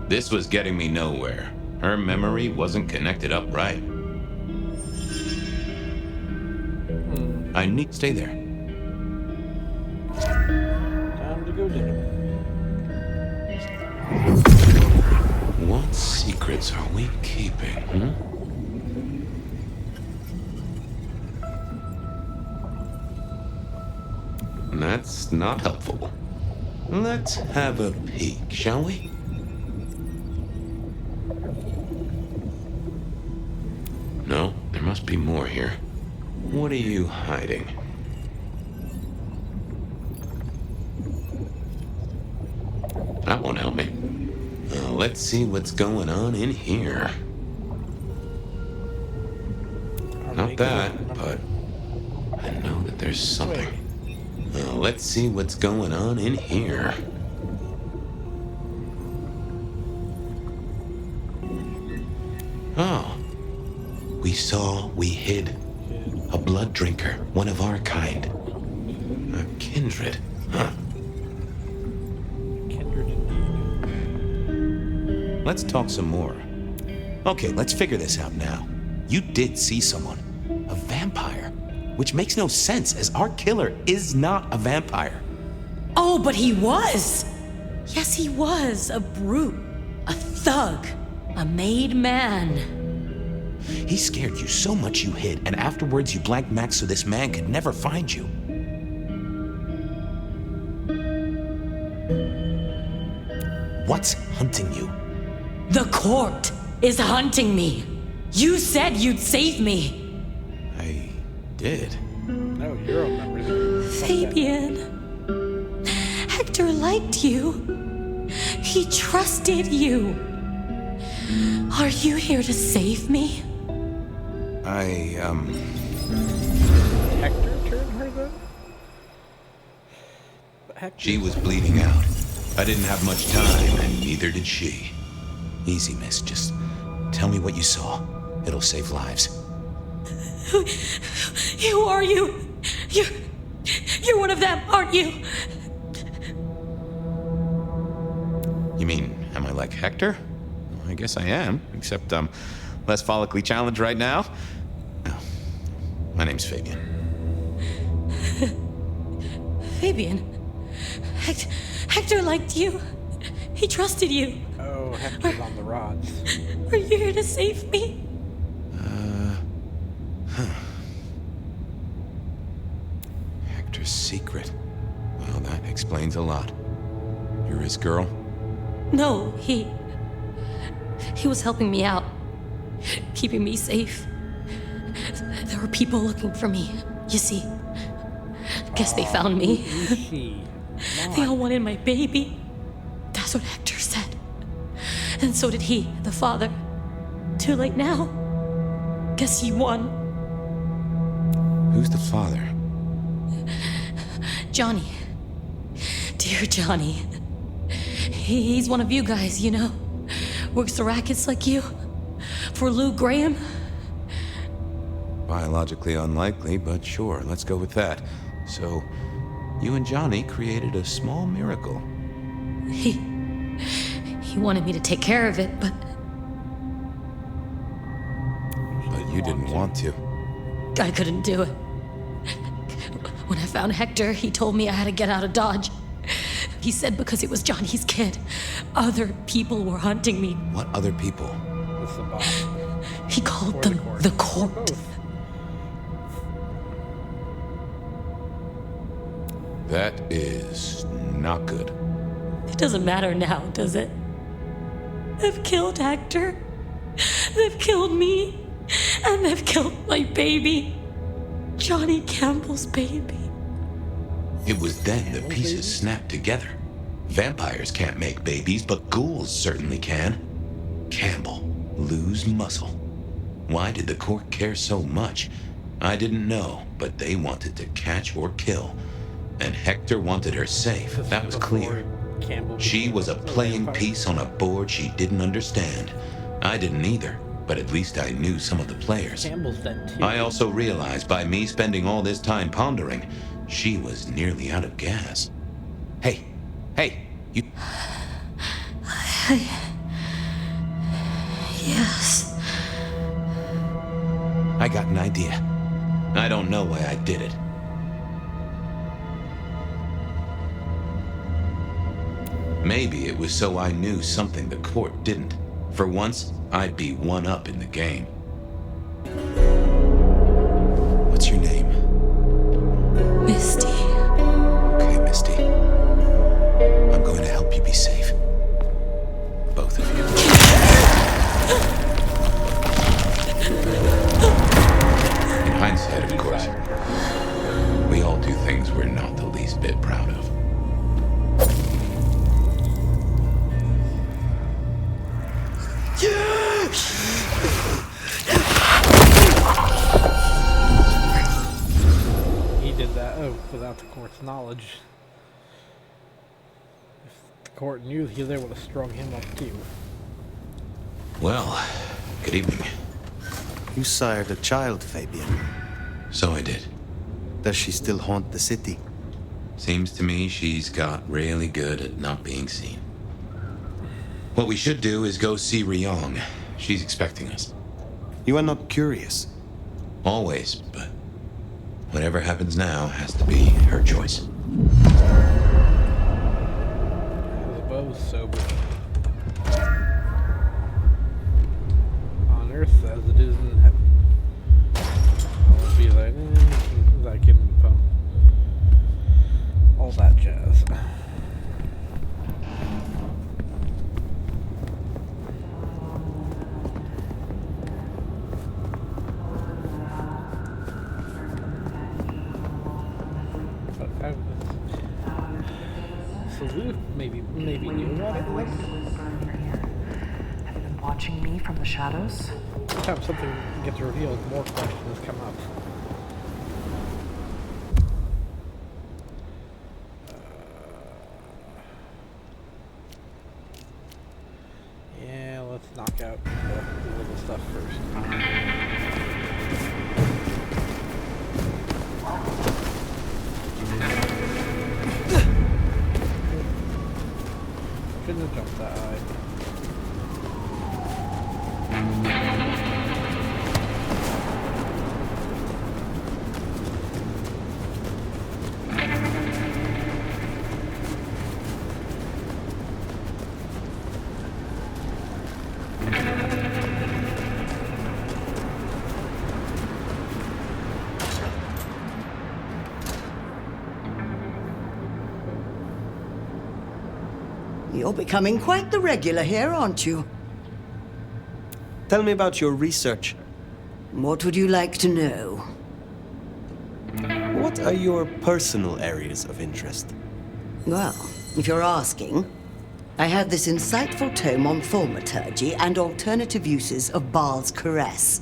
[SPEAKER 4] This was getting me nowhere. Her memory wasn't connected up right.
[SPEAKER 2] I need to stay there.
[SPEAKER 3] Time to go digging.
[SPEAKER 4] What secrets are we keeping, That's not helpful. Let's have a peek, shall we? No, there must be more here. What are you hiding? That won't help me. Let's see what's going on in here. Not that, but I know that there's something. Let's see what's going on in here. We hid. A blood drinker, one of our kind. A kindred, huh?
[SPEAKER 3] Kindred indeed.
[SPEAKER 2] Let's talk some more. Okay, let's figure this out now. You did see someone. A vampire. Which makes no sense, as our killer is not a vampire.
[SPEAKER 13] Oh, but he was! Yes, he was. A brute. A thug. A made man.
[SPEAKER 2] He scared you so much you hid, and afterwards you blanked Max so this man could never find you. What's hunting you?
[SPEAKER 13] The court is hunting me. You said you'd save me.
[SPEAKER 2] I did.
[SPEAKER 3] No, Euro members.
[SPEAKER 13] Fabian. Hector liked you. He trusted you. Are you here to save me?
[SPEAKER 3] Hector turned her then? But Hector...
[SPEAKER 2] She was bleeding out. I didn't have much time, and neither did she. Easy, miss. Just tell me what you saw. It'll save lives.
[SPEAKER 13] Who are you? You're one of them, aren't you?
[SPEAKER 2] You mean, am I like Hector? Well, I guess I am, except I'm less follically challenged right now. No, my name's Fabian.
[SPEAKER 13] Fabian? Hector liked you. He trusted you.
[SPEAKER 3] Oh, Hector's on the rods.
[SPEAKER 13] Are you here to save me?
[SPEAKER 2] Hector's secret. Well, that explains a lot. You're his girl?
[SPEAKER 13] No, he was helping me out, keeping me safe. There were people looking for me, you see. Guess they found me. They all wanted my baby. That's what Hector said. And so did he, the father. Too late now. Guess he won.
[SPEAKER 2] Who's the father?
[SPEAKER 13] Johnny. Dear Johnny. He's one of you guys, you know. Works the rackets like you. For Lou Graham.
[SPEAKER 2] Biologically unlikely, but sure, let's go with that. So, you and Johnny created a small miracle.
[SPEAKER 13] He wanted me to take care of it, but
[SPEAKER 2] you didn't want to.
[SPEAKER 13] I couldn't do it. When I found Hector, he told me I had to get out of Dodge. He said because it was Johnny's kid, other people were hunting me.
[SPEAKER 2] What other people?
[SPEAKER 13] He called them the court.
[SPEAKER 2] That is not good.
[SPEAKER 13] It doesn't matter now, does it? They've killed Hector. They've killed me. And they've killed my baby. Johnny Campbell's baby.
[SPEAKER 4] It was then the pieces snapped together. Vampires can't make babies, but ghouls certainly can. Campbell, Lou's muscle. Why did the court care so much? I didn't know, but they wanted to catch or kill. And Hector wanted her safe, that was clear. She was a playing piece on a board she didn't understand. I didn't either, but at least I knew some of the players. I also realized by me spending all this time pondering, she was nearly out of gas. Hey, you...
[SPEAKER 13] Yes.
[SPEAKER 2] I got an idea.
[SPEAKER 4] I don't know why I did it. Maybe it was so I knew something the court didn't. For once, I'd be one up in the game.
[SPEAKER 2] What's your name?
[SPEAKER 13] Misty.
[SPEAKER 2] Okay, Misty. I'm going to help you be safe. Both of you. In hindsight, of course, we all do things we're not the least bit proud of.
[SPEAKER 3] He did that without the court's knowledge. If the court knew, they would have strung him up too.
[SPEAKER 2] Well, good evening.
[SPEAKER 6] You sired a child, Fabian.
[SPEAKER 4] So I did.
[SPEAKER 6] Does she still haunt the city?
[SPEAKER 4] Seems to me she's got really good at not being seen. What we should do is go see Ryong. She's expecting us.
[SPEAKER 6] You are not curious.
[SPEAKER 4] Always, but whatever happens now has to be her choice.
[SPEAKER 3] The bow's sober. On Earth as it is in heaven. I'll be like, that can all that jazz. Salute maybe knew about it.
[SPEAKER 5] Have you been watching me from the shadows?
[SPEAKER 3] Every time something gets revealed, more questions come up. Yeah, let's knock out the little stuff first. Shouldn't have jumped that high.
[SPEAKER 14] You're becoming quite the regular here, aren't you?
[SPEAKER 6] Tell me about your research.
[SPEAKER 14] What would you like to know?
[SPEAKER 6] What are your personal areas of interest?
[SPEAKER 14] Well, if you're asking, I have this insightful tome on thaumaturgy and alternative uses of Baal's caress.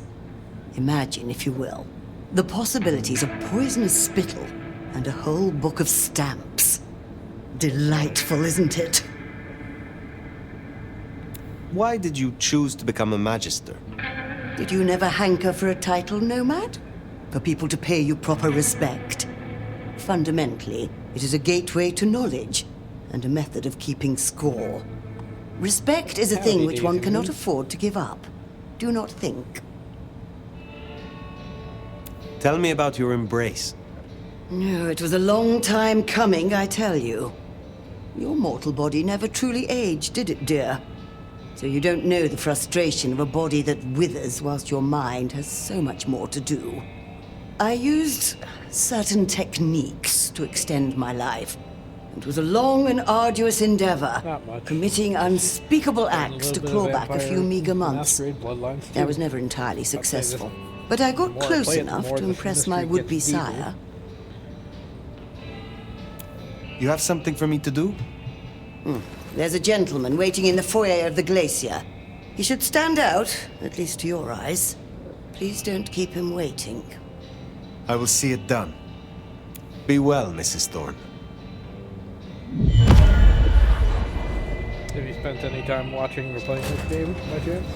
[SPEAKER 14] Imagine, if you will, the possibilities of poisonous spittle and a whole book of stamps. Delightful, isn't it?
[SPEAKER 6] Why did you choose to become a magister?
[SPEAKER 14] Did you never hanker for a title, Nomad? For people to pay you proper respect? Fundamentally, it is a gateway to knowledge and a method of keeping score. Respect is a thing which one cannot afford to give up. Do not think.
[SPEAKER 6] Tell me about your embrace.
[SPEAKER 14] No, it was a long time coming, I tell you. Your mortal body never truly aged, did it, dear? So you don't know the frustration of a body that withers whilst your mind has so much more to do. I used certain techniques to extend my life. It was a long and arduous endeavor, committing unspeakable acts to claw back a few meager months. I was never entirely successful, but I got close enough to impress my would-be sire.
[SPEAKER 6] You have something for me to do?
[SPEAKER 14] There's a gentleman waiting in the foyer of the glacier. He should stand out, at least to your eyes. Please don't keep him waiting.
[SPEAKER 6] I will see it done. Be well, Mrs. Thorne.
[SPEAKER 3] Have you spent any time watching or playing this game, by chance?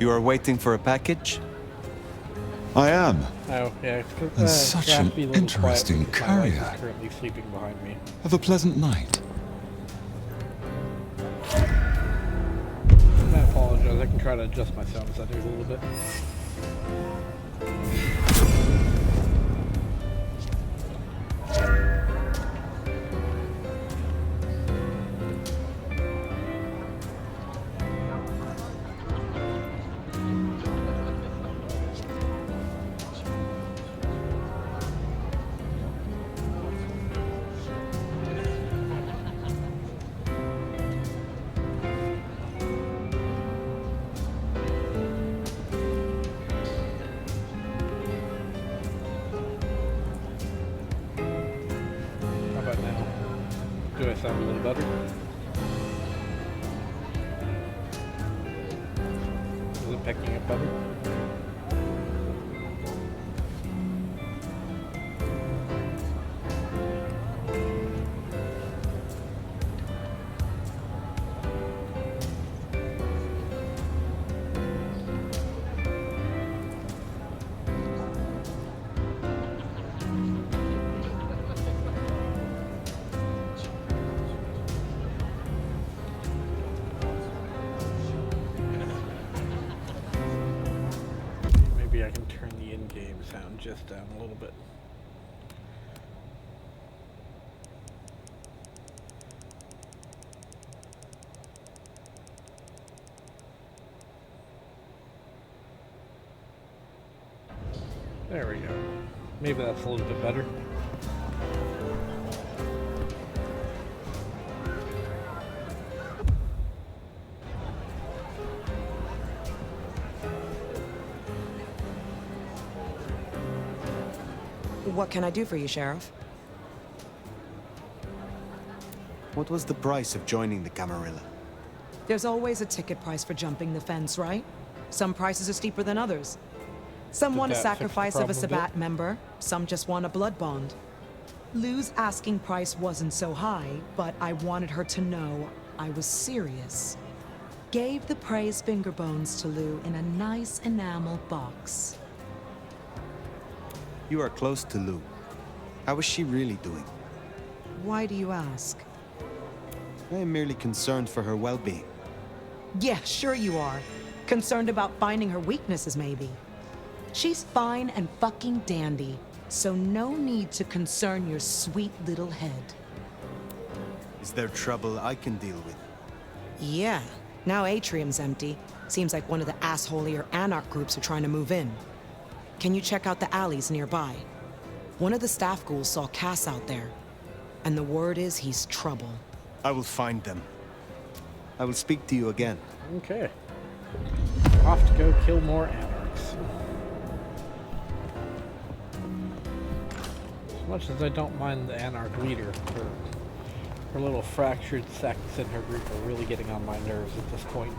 [SPEAKER 6] You are waiting for a package?
[SPEAKER 15] I am.
[SPEAKER 3] Oh, yeah.
[SPEAKER 15] And such an interesting courier.
[SPEAKER 3] Currently sleeping behind me.
[SPEAKER 15] Have a pleasant night.
[SPEAKER 3] I apologize. I can try to adjust my sound settings a little bit. better? Is it picking up better? Maybe I can turn the in-game sound just down a little bit. There we go. Maybe that's a little bit better.
[SPEAKER 5] What can I do for you, Sheriff?
[SPEAKER 16] What was the price of joining the Camarilla?
[SPEAKER 5] There's always a ticket price for jumping the fence, right? Some prices are steeper than others. Some want a sacrifice of a Sabbat member, some just want a blood bond. Lou's asking price wasn't so high, but I wanted her to know I was serious. Gave the praise finger bones to Lou in a nice enamel box.
[SPEAKER 16] You are close to Lou. How is she really doing?
[SPEAKER 5] Why do you ask?
[SPEAKER 16] I am merely concerned for her well-being.
[SPEAKER 5] Yeah, sure you are. Concerned about finding her weaknesses, maybe. She's fine and fucking dandy, so no need to concern your sweet little head.
[SPEAKER 16] Is there trouble I can deal with?
[SPEAKER 5] Yeah, now Atrium's empty. Seems like one of the assholier anarch groups are trying to move in. Can you check out the alleys nearby? One of the staff ghouls saw Cass out there, and the word is he's trouble.
[SPEAKER 16] I will find them. I will speak to you again.
[SPEAKER 3] Okay. Off to go kill more anarchs. As much as I don't mind the anarch leader, her little fractured sects in her group are really getting on my nerves at this point.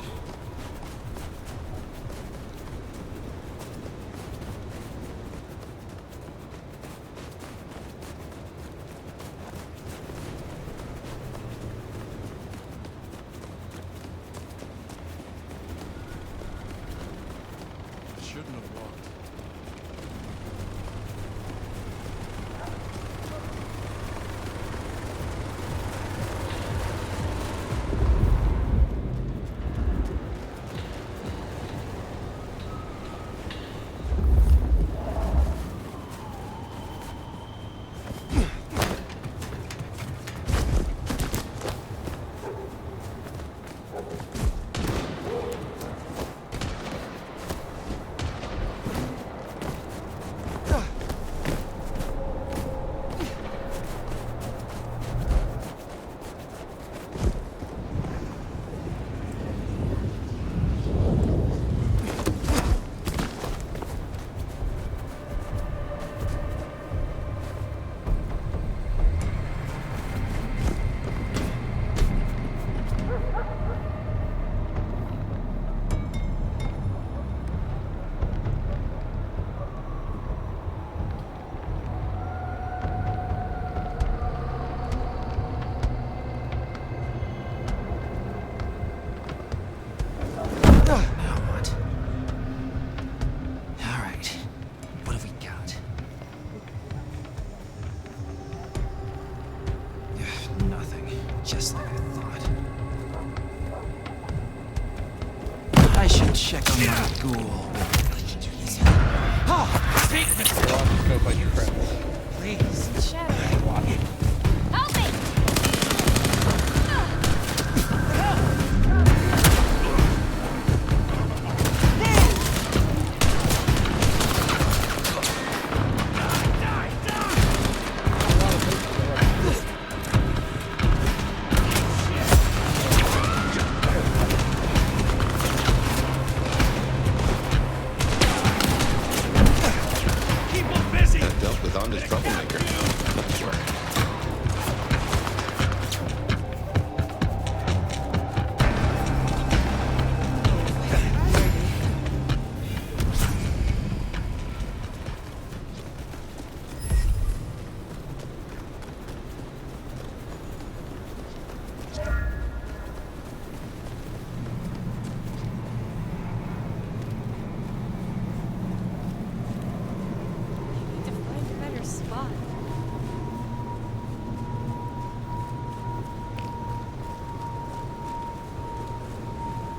[SPEAKER 1] Just like I thought. I should check on my ghoul. Oh! Take me!
[SPEAKER 3] Go fight your friends.
[SPEAKER 1] Please.
[SPEAKER 3] Shadow. Watch.
[SPEAKER 7] Help me!
[SPEAKER 2] Dealt with Honda's troublemaker.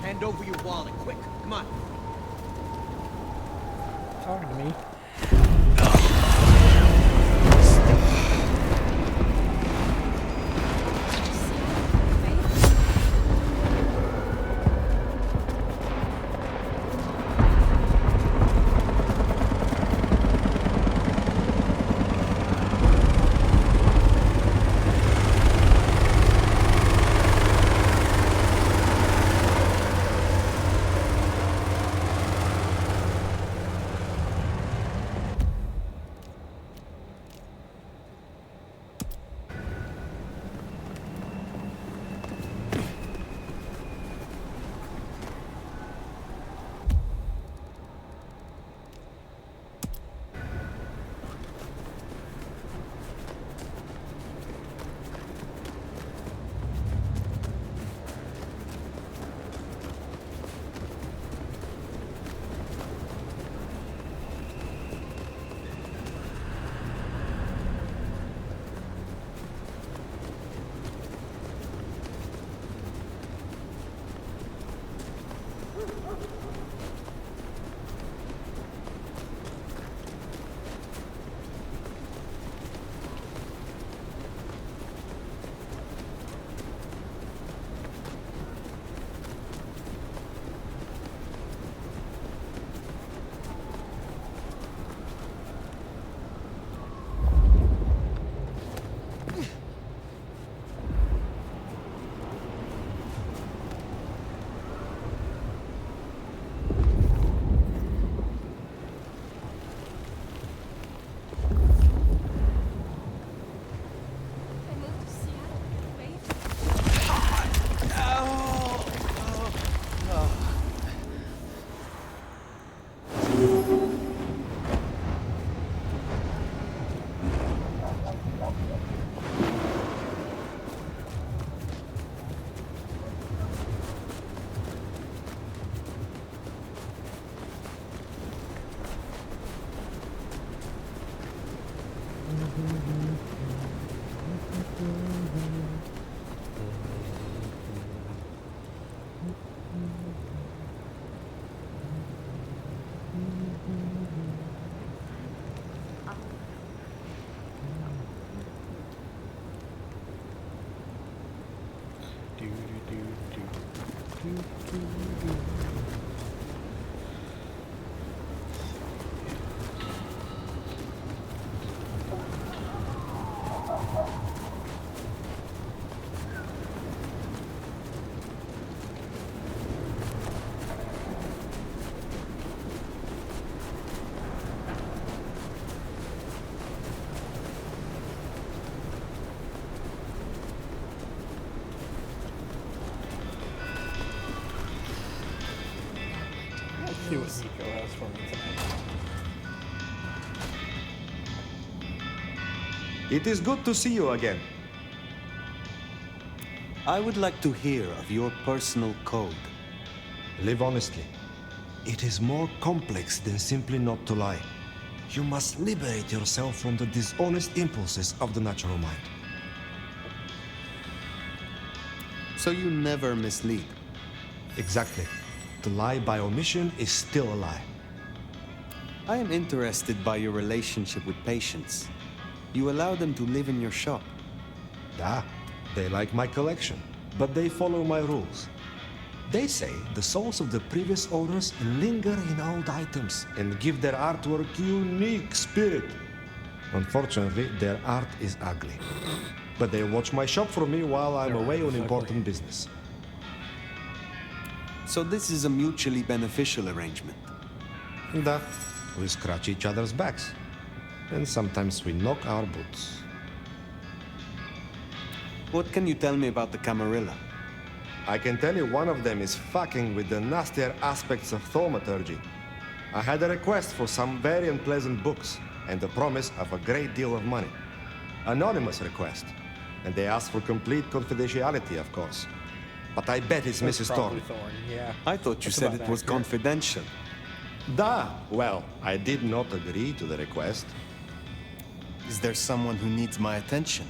[SPEAKER 17] Hand over your wallet, quick. Come on.
[SPEAKER 3] Talking to me. See what Nico has for me tonight.
[SPEAKER 16] It is good to see you again. I would like to hear of your personal code.
[SPEAKER 6] Live honestly. It is more complex than simply not to lie. You must liberate yourself from the dishonest impulses of the natural mind.
[SPEAKER 16] So you never mislead?
[SPEAKER 6] Exactly. To lie by omission is still a lie.
[SPEAKER 16] I am interested by your relationship with patients. You allow them to live in your shop.
[SPEAKER 6] They like my collection, but they follow my rules. They say the souls of the previous owners linger in old items and give their artwork unique spirit. Unfortunately, their art is ugly. But they watch my shop for me while I'm away on important business.
[SPEAKER 16] So this is a mutually beneficial arrangement?
[SPEAKER 6] We scratch each other's backs. And sometimes we knock our boots.
[SPEAKER 16] What can you tell me about the Camarilla?
[SPEAKER 6] I can tell you one of them is fucking with the nastier aspects of thaumaturgy. I had a request for some very unpleasant books and the promise of a great deal of money. Anonymous request. And they asked for complete confidentiality, of course. But I bet it's Mrs. Thorne.
[SPEAKER 3] Yeah.
[SPEAKER 16] I thought you said it was confidential.
[SPEAKER 6] Well, I did not agree to the request.
[SPEAKER 16] Is there someone who needs my attention?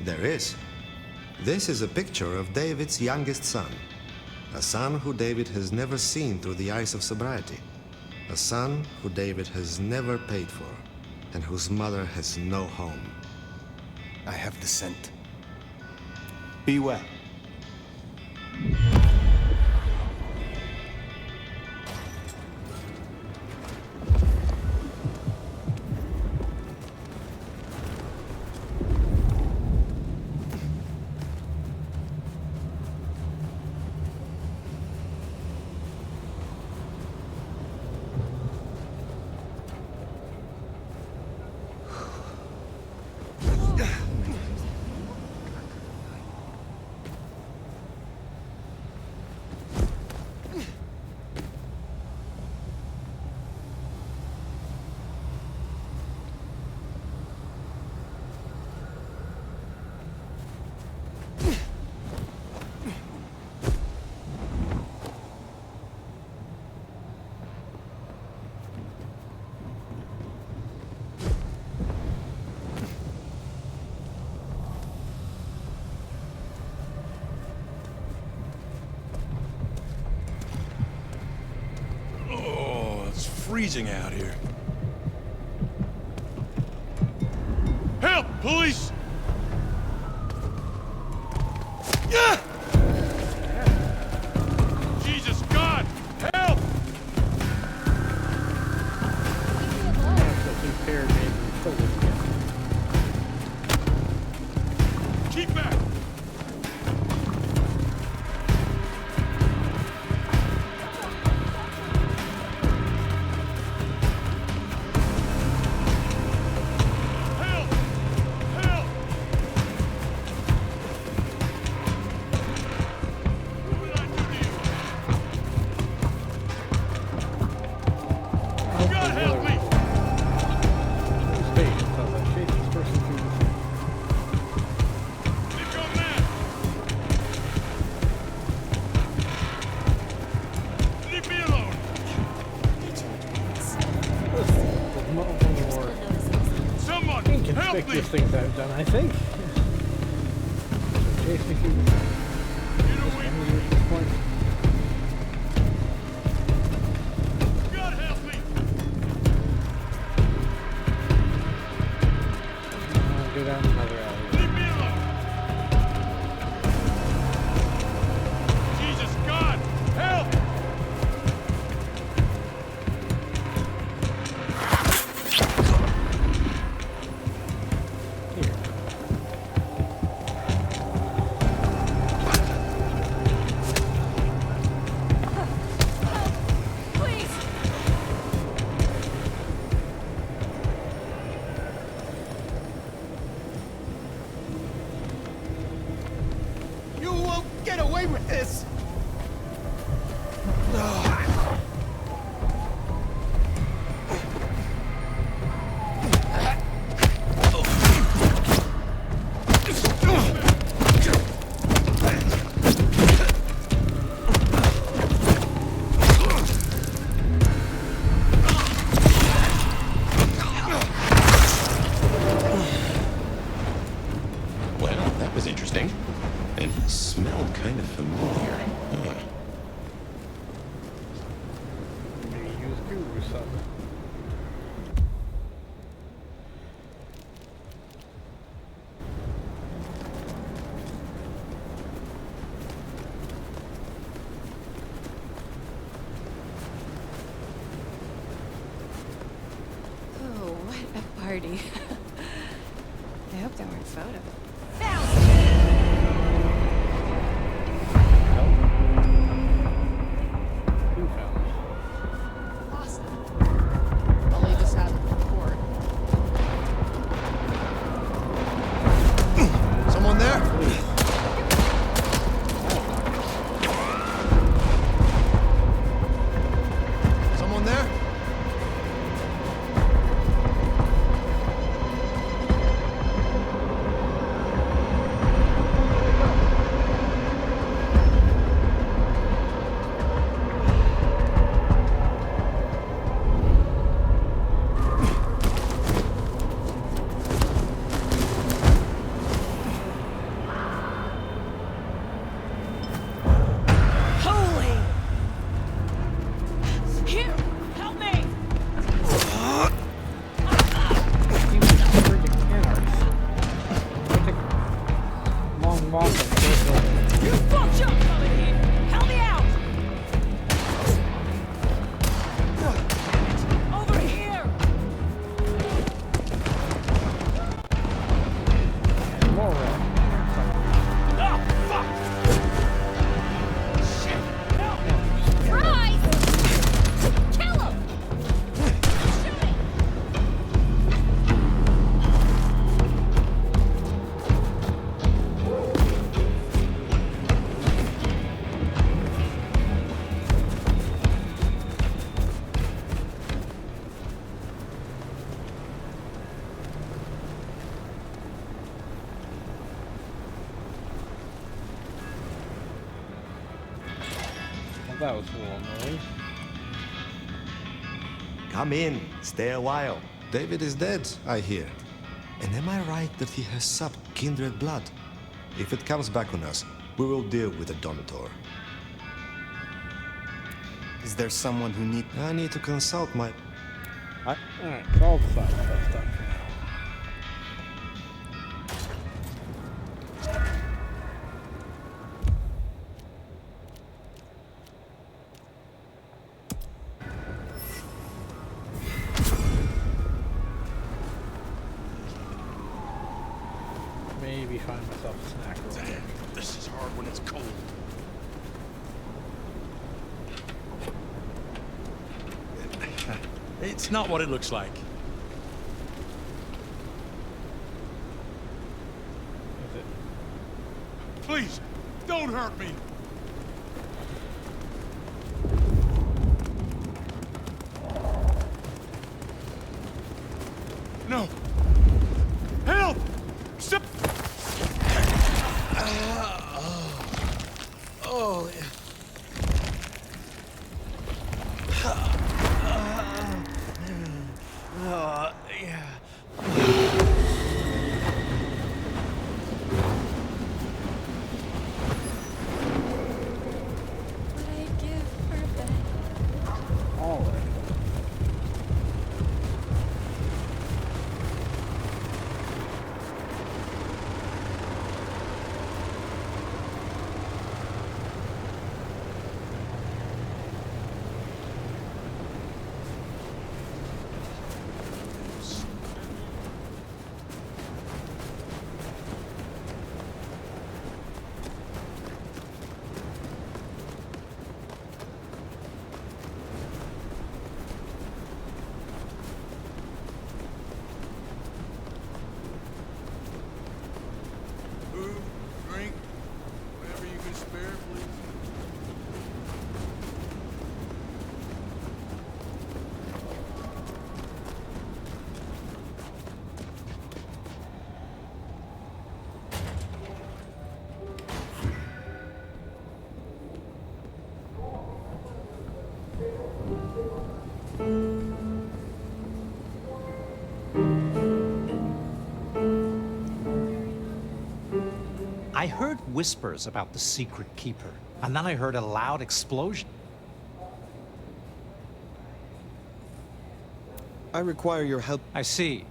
[SPEAKER 6] There is. This is a picture of David's youngest son.
[SPEAKER 18] A son who David has never seen through the eyes of sobriety. A son who David has never paid for, and whose mother has no home.
[SPEAKER 6] I have the scent. Be well.
[SPEAKER 8] Freezing out here. Help! Police! Yeah! Jesus God! Help! Keep back!
[SPEAKER 3] Conspicuous things I've done, I think. Chase me through this point.
[SPEAKER 8] God help me!
[SPEAKER 3] Go down another alley.
[SPEAKER 8] Leave me alone! Jesus God! Help!
[SPEAKER 19] Party. I hope there weren't photos.
[SPEAKER 20] I'll leave this out of the report.
[SPEAKER 1] Someone there? Someone there?
[SPEAKER 3] That was a little annoying.
[SPEAKER 18] Come in, stay a while. David is dead, I hear. And am I right that he has supped kindred blood? If it comes back on us, we will deal with the Dominator.
[SPEAKER 16] Is there someone who need...
[SPEAKER 18] I need to consult my...
[SPEAKER 3] Alright, so I'll decide that stuff for now. Maybe find myself a snack real quick.
[SPEAKER 8] Damn, this is hard when it's cold. It's not what it looks like. Please, don't hurt me. No. Help! Stop!
[SPEAKER 1] Oh, yeah.
[SPEAKER 19] What I give for a bed.
[SPEAKER 3] All right.
[SPEAKER 8] Food, drink, whatever you can spare, please.
[SPEAKER 20] I heard whispers about the secret keeper, and then I heard a loud explosion.
[SPEAKER 16] I require your help.
[SPEAKER 20] I see.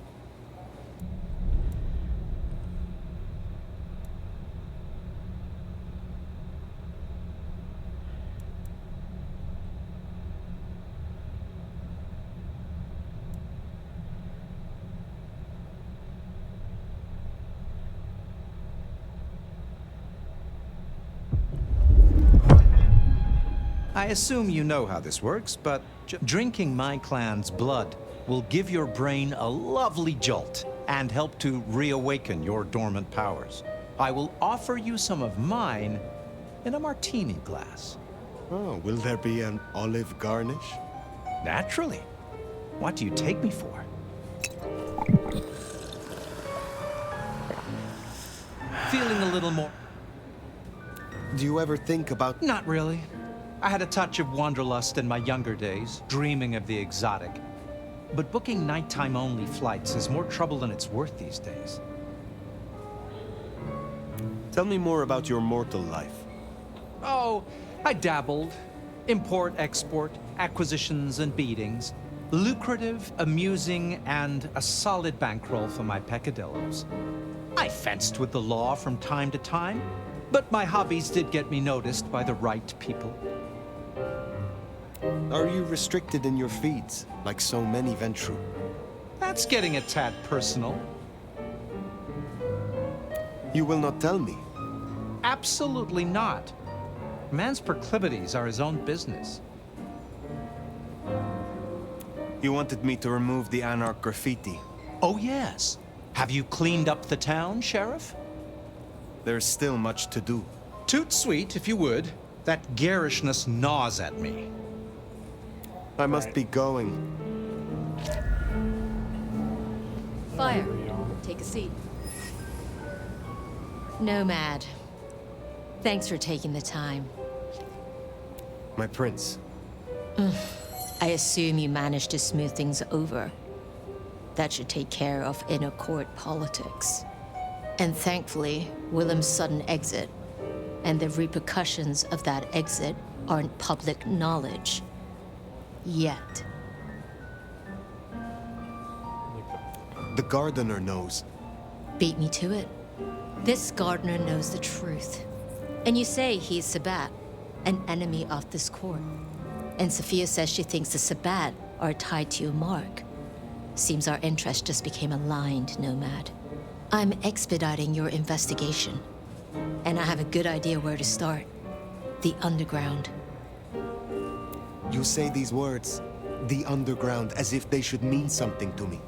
[SPEAKER 21] I assume you know how this works, but drinking my clan's blood will give your brain a lovely jolt and help to reawaken your dormant powers. I will offer you some of mine in a martini glass.
[SPEAKER 16] Oh, will there be an olive garnish?
[SPEAKER 21] Naturally. What do you take me for? Feeling a little more...
[SPEAKER 16] Do you ever think about...
[SPEAKER 21] Not really. I had a touch of wanderlust in my younger days, dreaming of the exotic. But booking nighttime-only flights is more trouble than it's worth these days.
[SPEAKER 16] Tell me more about your mortal life.
[SPEAKER 21] Oh, I dabbled. Import, export, acquisitions and beatings. Lucrative, amusing, and a solid bankroll for my peccadillos. I fenced with the law from time to time, but my hobbies did get me noticed by the right people.
[SPEAKER 16] Are you restricted in your feeds, like so many Ventru?
[SPEAKER 21] That's getting a tad personal.
[SPEAKER 16] You will not tell me?
[SPEAKER 21] Absolutely not. Man's proclivities are his own business.
[SPEAKER 16] You wanted me to remove the Anarch graffiti.
[SPEAKER 21] Oh, yes. Have you cleaned up the town, Sheriff?
[SPEAKER 16] There's still much to do.
[SPEAKER 21] Toot sweet, if you would. That garishness gnaws at me.
[SPEAKER 16] I must be going.
[SPEAKER 22] Fire. Take a seat. Nomad. Thanks for taking the time.
[SPEAKER 16] My prince.
[SPEAKER 13] I assume you managed to smooth things over. That should take care of inner court politics. And thankfully, Willem's sudden exit and the repercussions of that exit aren't public knowledge. Yet.
[SPEAKER 16] The gardener knows.
[SPEAKER 13] Beat me to it. This gardener knows the truth. And you say he's Sabbat, an enemy of this court. And Sophia says she thinks the Sabbat are tied to your mark. Seems our interests just became aligned, Nomad. I'm expediting your investigation. And I have a good idea where to start. The underground.
[SPEAKER 16] You say these words, the underground, as if they should mean something to me.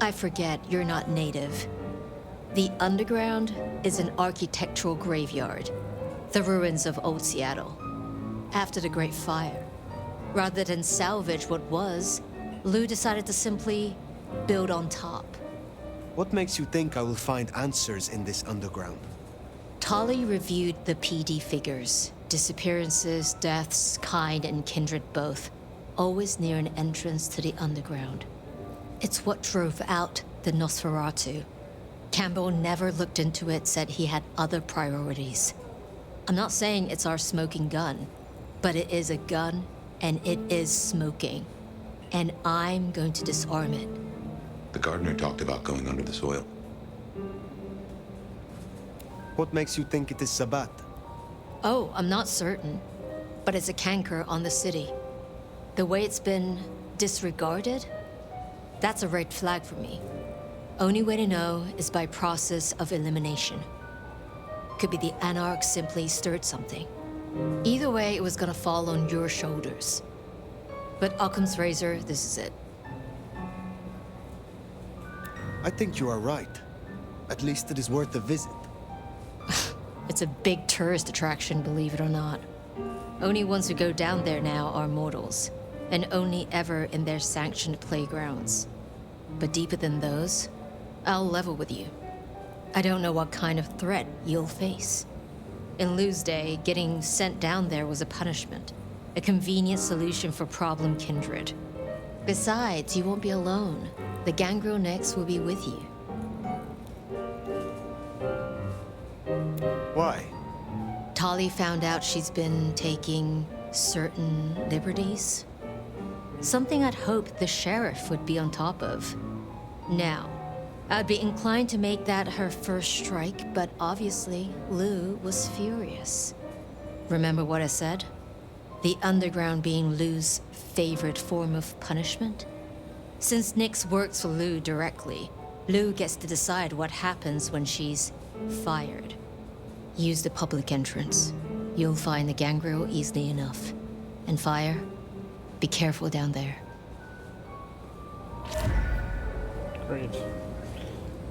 [SPEAKER 13] I forget you're not native. The underground is an architectural graveyard. The ruins of old Seattle. After the Great Fire. Rather than salvage what was, Lou decided to simply build on top.
[SPEAKER 16] What makes you think I will find answers in this underground?
[SPEAKER 13] Tali reviewed the PD figures. Disappearances, deaths, kind and kindred both. Always near an entrance to the underground. It's what drove out the Nosferatu. Campbell never looked into it, said he had other priorities. I'm not saying it's our smoking gun, but it is a gun and it is smoking. And I'm going to disarm it.
[SPEAKER 4] The gardener talked about going under the soil.
[SPEAKER 16] What makes you think it is Sabbat?
[SPEAKER 13] Oh, I'm not certain. But it's a canker on the city. The way it's been disregarded, that's a red flag for me. Only way to know is by process of elimination. Could be the Anarchs simply stirred something. Either way, it was gonna fall on your shoulders. But Occam's razor, this is it.
[SPEAKER 16] I think you are right. At least it is worth a visit.
[SPEAKER 13] It's a big tourist attraction, believe it or not. Only ones who go down there now are mortals, and only ever in their sanctioned playgrounds. But deeper than those, I'll level with you. I don't know what kind of threat you'll face. In Lou's day, getting sent down there was a punishment, a convenient solution for problem kindred. Besides, you won't be alone. The gangrel next will be with you.
[SPEAKER 16] Why?
[SPEAKER 13] Tali found out she's been taking certain liberties. Something I'd hoped the sheriff would be on top of. Now, I'd be inclined to make that her first strike, but obviously, Lou was furious. Remember what I said? The underground being Lou's favorite form of punishment? Since Nix works for Lou directly, Lou gets to decide what happens when she's fired. Use the public entrance. You'll find the gangrel easily enough. And Fire, be careful down there.
[SPEAKER 3] Great.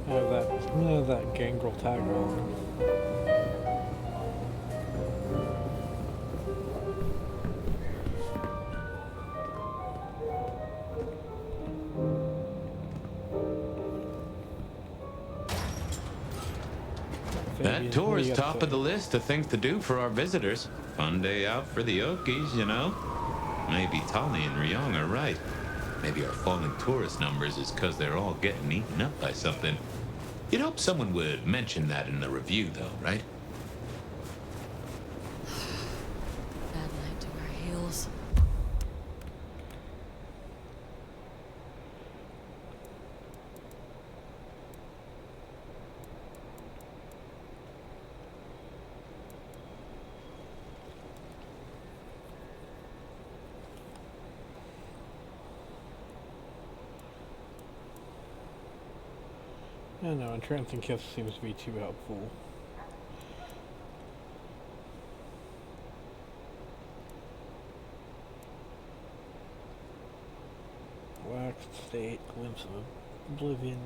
[SPEAKER 3] I have that gangrel tag on.
[SPEAKER 4] That tour is top of the list of things to do for our visitors. Fun day out for the Okies, you know? Maybe Tali and Ryong are right. Maybe our falling tourist numbers is because they're all getting eaten up by something. You'd hope someone would mention that in the review, though, right?
[SPEAKER 13] Bad night to our heels.
[SPEAKER 3] I know, entrancing kiss seems to be too helpful. Waxed state, glimpse of oblivion.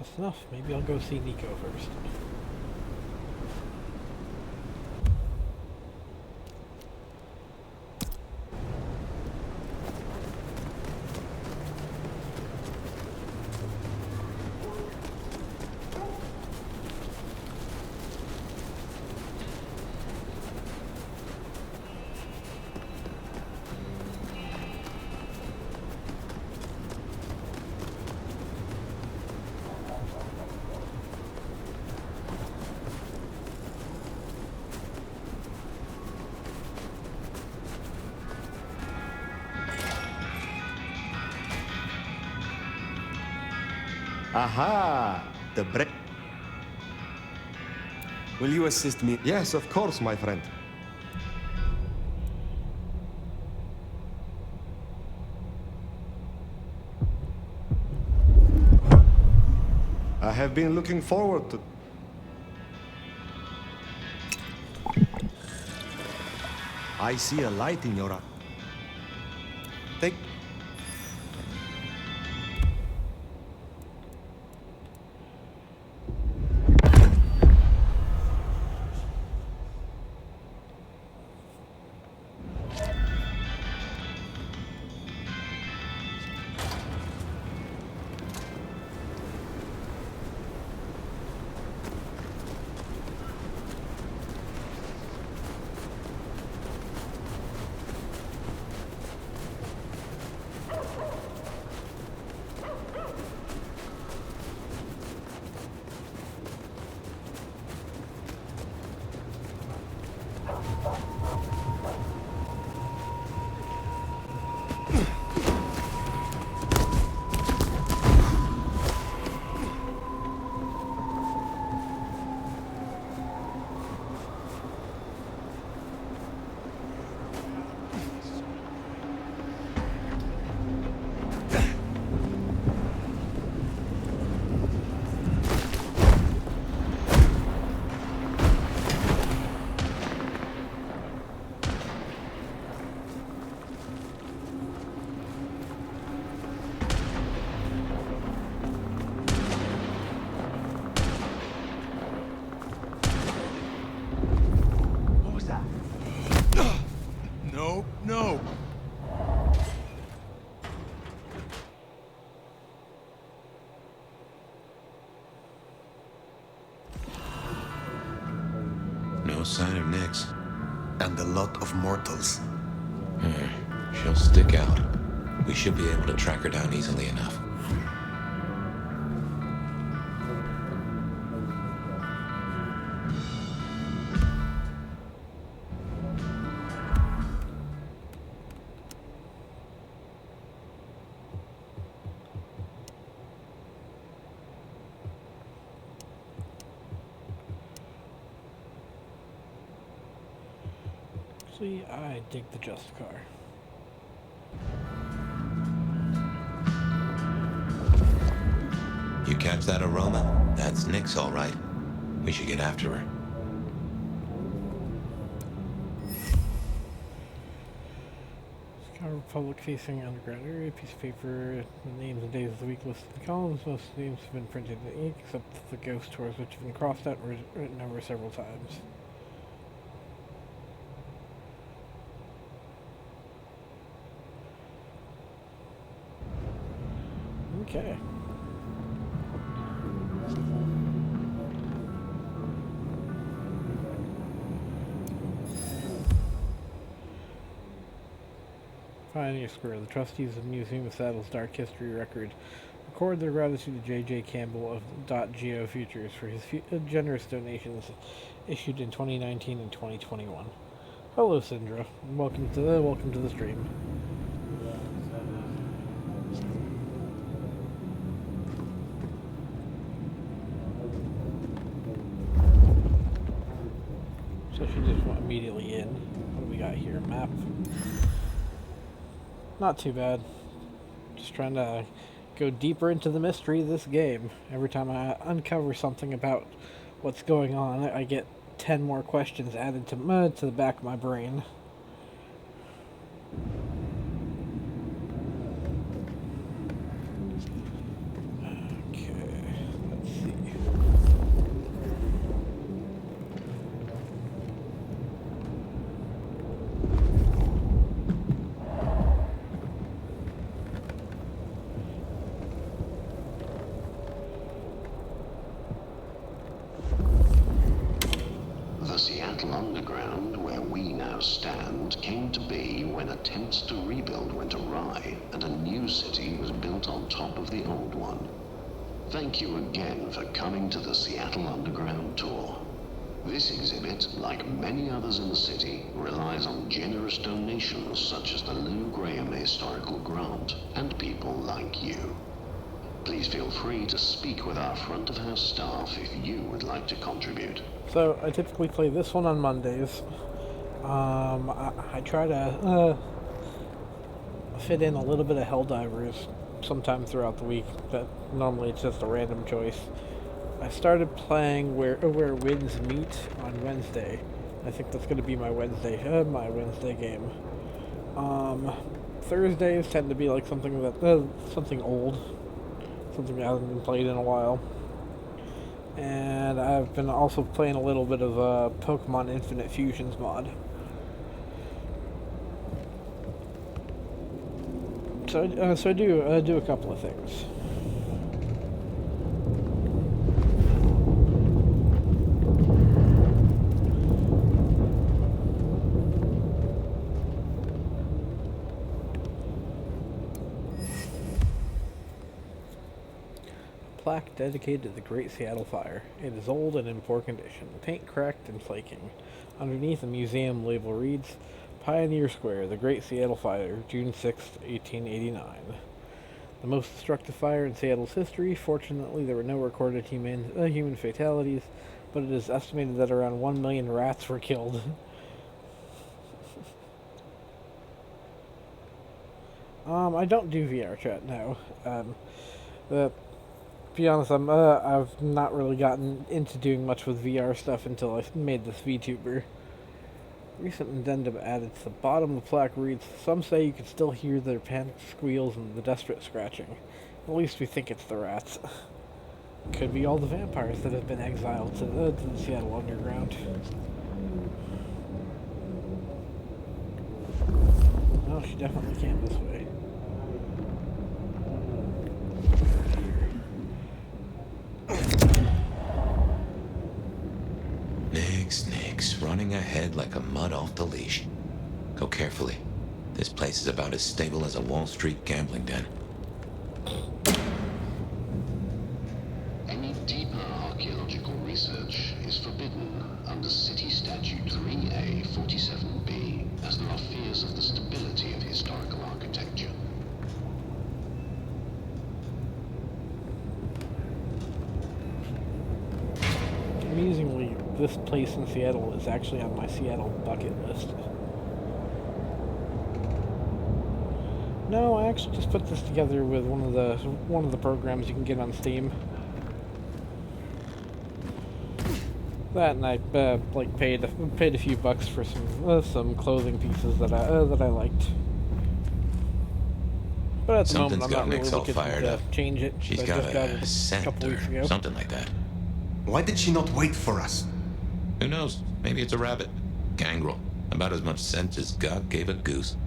[SPEAKER 3] That's enough. Maybe I'll go see Nico first.
[SPEAKER 18] Aha! The break. Will you assist me? Yes, of course, my friend. I have been looking forward to... I see a light in your eye. Take...
[SPEAKER 8] No!
[SPEAKER 4] No sign of Nyx.
[SPEAKER 18] And a lot of mortals.
[SPEAKER 4] She'll stick out. We should be able to track her down easily enough.
[SPEAKER 3] Actually, I dig the Just car.
[SPEAKER 4] You catch that aroma? That's Nyx, all right. We should get after her.
[SPEAKER 3] Sky Republic facing underground area, piece of paper, the names and days of the week listed in the columns. Most names have been printed in ink, except the ghost tours, which have been crossed out and written over several times. Okay. Pioneer Square. The trustees of the Museum of Saddle's Dark History record record their gratitude to J.J. Campbell of .Geo Futures for his generous donations issued in 2019 and 2021. Hello, Syndra. Welcome to the stream. So she just went immediately in. What do we got here? Map. Not too bad. Just trying to go deeper into the mystery of this game. Every time I uncover something about what's going on, I get 10 more questions added to the back of my brain. Okay,
[SPEAKER 11] Seattle Underground, where we now stand, came to be when attempts to rebuild went awry and a new city was built on top of the old one. Thank you again for coming to the Seattle Underground tour. This exhibit, like many others in the city, relies on generous donations such as the Lou Graham Historical Grant and people like you. Please feel free to speak with our front of house staff if you would like to contribute.
[SPEAKER 3] So I typically play this one on Mondays. I try to fit in a little bit of Helldivers sometime throughout the week, but normally it's just a random choice. I started playing Where Winds Meet on Wednesday. I think that's going to be my Wednesday game. Thursdays tend to be like something old, something that hasn't been played in a while. And I've been also playing a little bit of Pokemon Infinite Fusions mod. So I do a couple of things. Plaque dedicated to the Great Seattle Fire. It is old and in poor condition, paint cracked and flaking. Underneath, a museum label reads, Pioneer Square, the Great Seattle Fire, June 6, 1889. The most destructive fire in Seattle's history. Fortunately, there were no recorded human fatalities, but it is estimated that around 1 million rats were killed. I don't do VR chat now. To be honest, I've not really gotten into doing much with VR stuff until I made this VTuber. Recent addendum added to the bottom of the plaque reads, Some say you can still hear their panicked squeals and the desperate scratching. At least we think it's the rats. Could be all the vampires that have been exiled to the Seattle Underground. Oh, she definitely came this way.
[SPEAKER 4] Nix, running ahead like a mud off the leash. Go carefully. This place is about as stable as a Wall Street gambling den.
[SPEAKER 11] Any deeper archaeological research is forbidden under City Statute 3A 47B, as there are fears of the stability of historical architecture.
[SPEAKER 3] Amusingly, this place in Seattle is actually on my Seattle bucket list. No, I actually just put this together with one of the programs you can get on Steam. That, and I paid a few bucks for some clothing pieces that I liked. But at the moment, I'm not really looking to change it.
[SPEAKER 4] She's got a scent or something like that.
[SPEAKER 18] Why did she not wait for us?
[SPEAKER 4] Who knows? Maybe it's a rabbit. Gangrel. About as much sense as God gave a goose.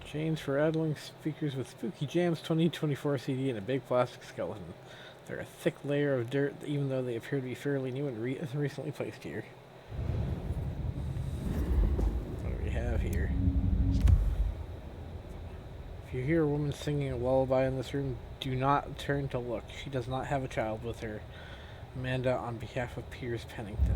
[SPEAKER 3] Chains for idling speakers with Spooky Jams 2024 CD and a big plastic skeleton. They're a thick layer of dirt, even though they appear to be fairly new and recently placed here. What do we have here? If you hear a woman singing a lullaby in this room, do not turn to look. She does not have a child with her. Amanda, on behalf of Piers Pennington.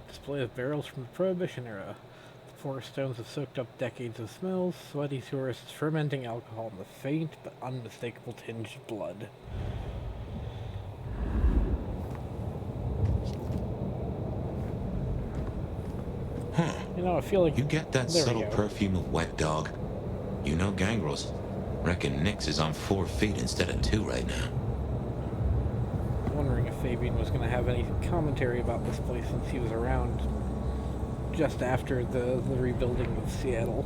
[SPEAKER 3] Display of barrels from the Prohibition era. The four stones have soaked up decades of smells, sweaty tourists fermenting alcohol, and the faint but unmistakable tinge of blood.
[SPEAKER 4] Huh.
[SPEAKER 3] You know, I feel like...
[SPEAKER 4] You get that subtle perfume of wet dog? You know gangrels. Reckon Nix is on 4 feet instead of 2 right now.
[SPEAKER 3] Wondering if Fabian was going to have any commentary about this place since he was around just after the rebuilding of Seattle.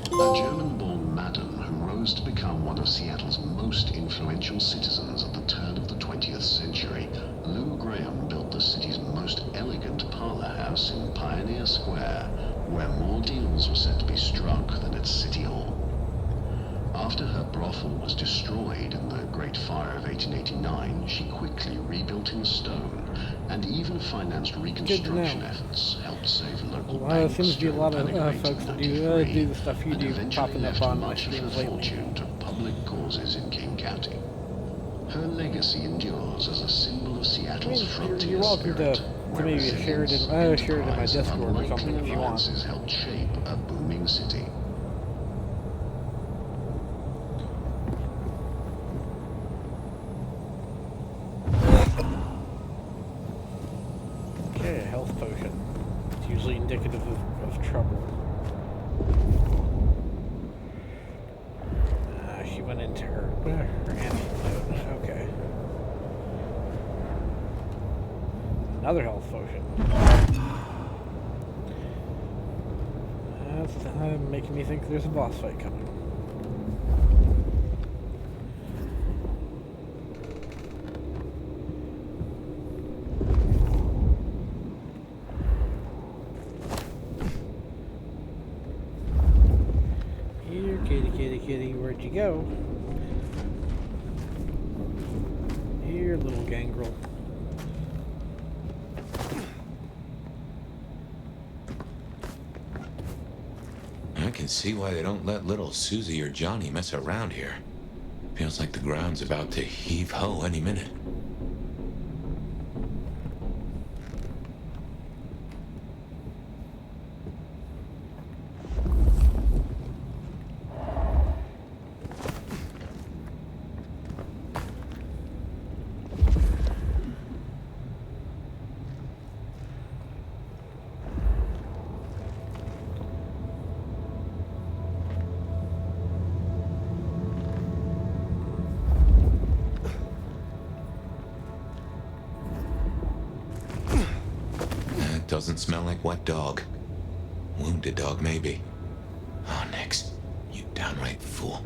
[SPEAKER 11] A German-born madam who rose to become one of Seattle's most influential citizens at the turn of the 20th century, Lou Graham built the city's most elegant parlor house in Pioneer Square, where more deals were said to be struck than at City Hall. After her brothel was destroyed in the Great Fire of 1889, she quickly rebuilt in stone and even financed reconstruction efforts, helped save local banks
[SPEAKER 3] seems to be a lot of
[SPEAKER 11] during
[SPEAKER 3] folks that do the stuff you
[SPEAKER 11] and
[SPEAKER 3] do
[SPEAKER 11] eventually
[SPEAKER 3] popping up
[SPEAKER 11] left
[SPEAKER 3] on my
[SPEAKER 11] much of her
[SPEAKER 3] streams lately.
[SPEAKER 11] fortune to public causes in King County. Her legacy endures as a symbol of Seattle's frontier
[SPEAKER 3] You're welcome
[SPEAKER 11] spirit,
[SPEAKER 3] to
[SPEAKER 11] where
[SPEAKER 3] maybe share it in my
[SPEAKER 11] enterprise, and
[SPEAKER 3] Discord or something
[SPEAKER 11] unlikely
[SPEAKER 3] if you want.
[SPEAKER 11] alliances helped shape a booming city.
[SPEAKER 3] Okay, a health potion. It's usually indicative of trouble. She went into her antidote. Okay. Another health potion. That's making me think there's a boss fight coming. Here, kitty, kitty, kitty, where'd you go? Here, little gangrel.
[SPEAKER 4] I can see why they don't let little Susie or Johnny mess around here. Feels like the ground's about to heave-ho any minute. Doesn't smell like wet dog. Wounded dog, maybe. Oh, Nix, you downright fool.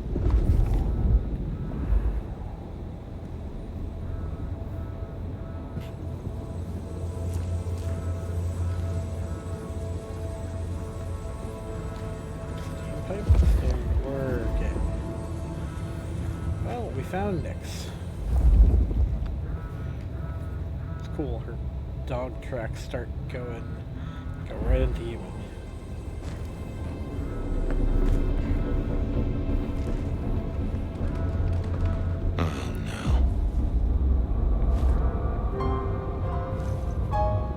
[SPEAKER 3] Pipe still working. Well, we found Nix. It's cool. Her dog tracks start go right into you.
[SPEAKER 6] Oh no.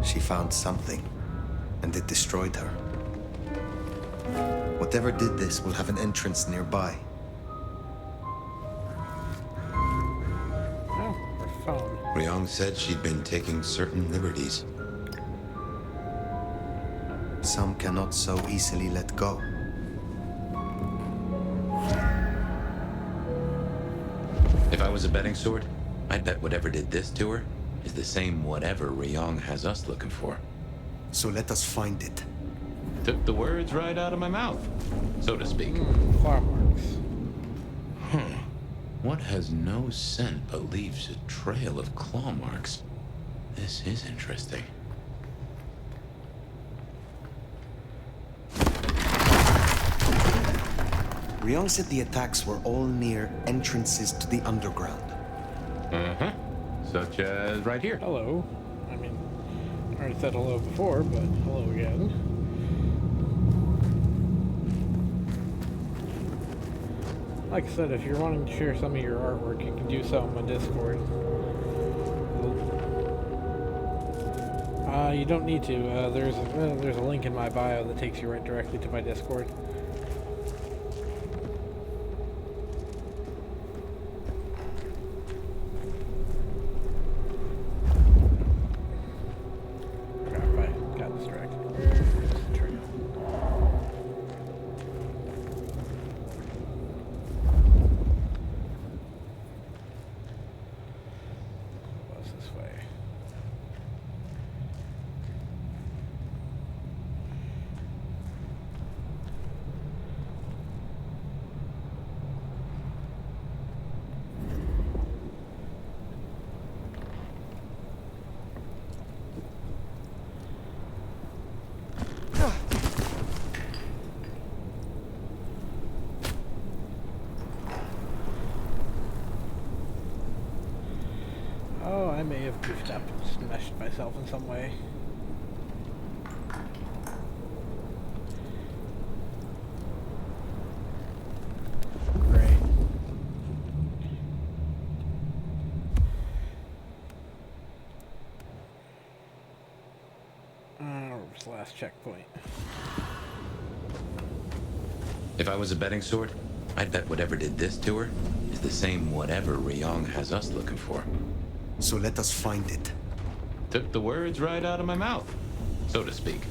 [SPEAKER 6] She found something, and it destroyed her. Whatever did this will have an entrance nearby.
[SPEAKER 3] Oh, her phone.
[SPEAKER 4] Ryong said she'd been taking certain liberties.
[SPEAKER 6] Some cannot so easily let go.
[SPEAKER 4] If I was a betting sword, I'd bet whatever did this to her is the same whatever Ryong has us looking for.
[SPEAKER 6] So let us find it.
[SPEAKER 4] Took the words right out of my mouth, so to speak.
[SPEAKER 3] Claw marks.
[SPEAKER 4] What has no scent but leaves a trail of claw marks? This is interesting.
[SPEAKER 6] Ryong said the attacks were all near entrances to the underground.
[SPEAKER 4] Uh-huh. Such as right here.
[SPEAKER 3] Hello. I mean, I already said hello before, but hello again. Like I said, if you're wanting to share some of your artwork, you can do so on my Discord. You don't need to. There's a link in my bio that takes you right directly to my Discord. Crap, I got distracted. Where's the trail? What's this way? goofed up and smashed myself in some way. Great. Where's the last checkpoint?
[SPEAKER 4] If I was a betting sort, I'd bet whatever did this to her is the same whatever Ryong has us looking for.
[SPEAKER 18] So let us find it.
[SPEAKER 4] Took the words right out of my mouth, so to speak.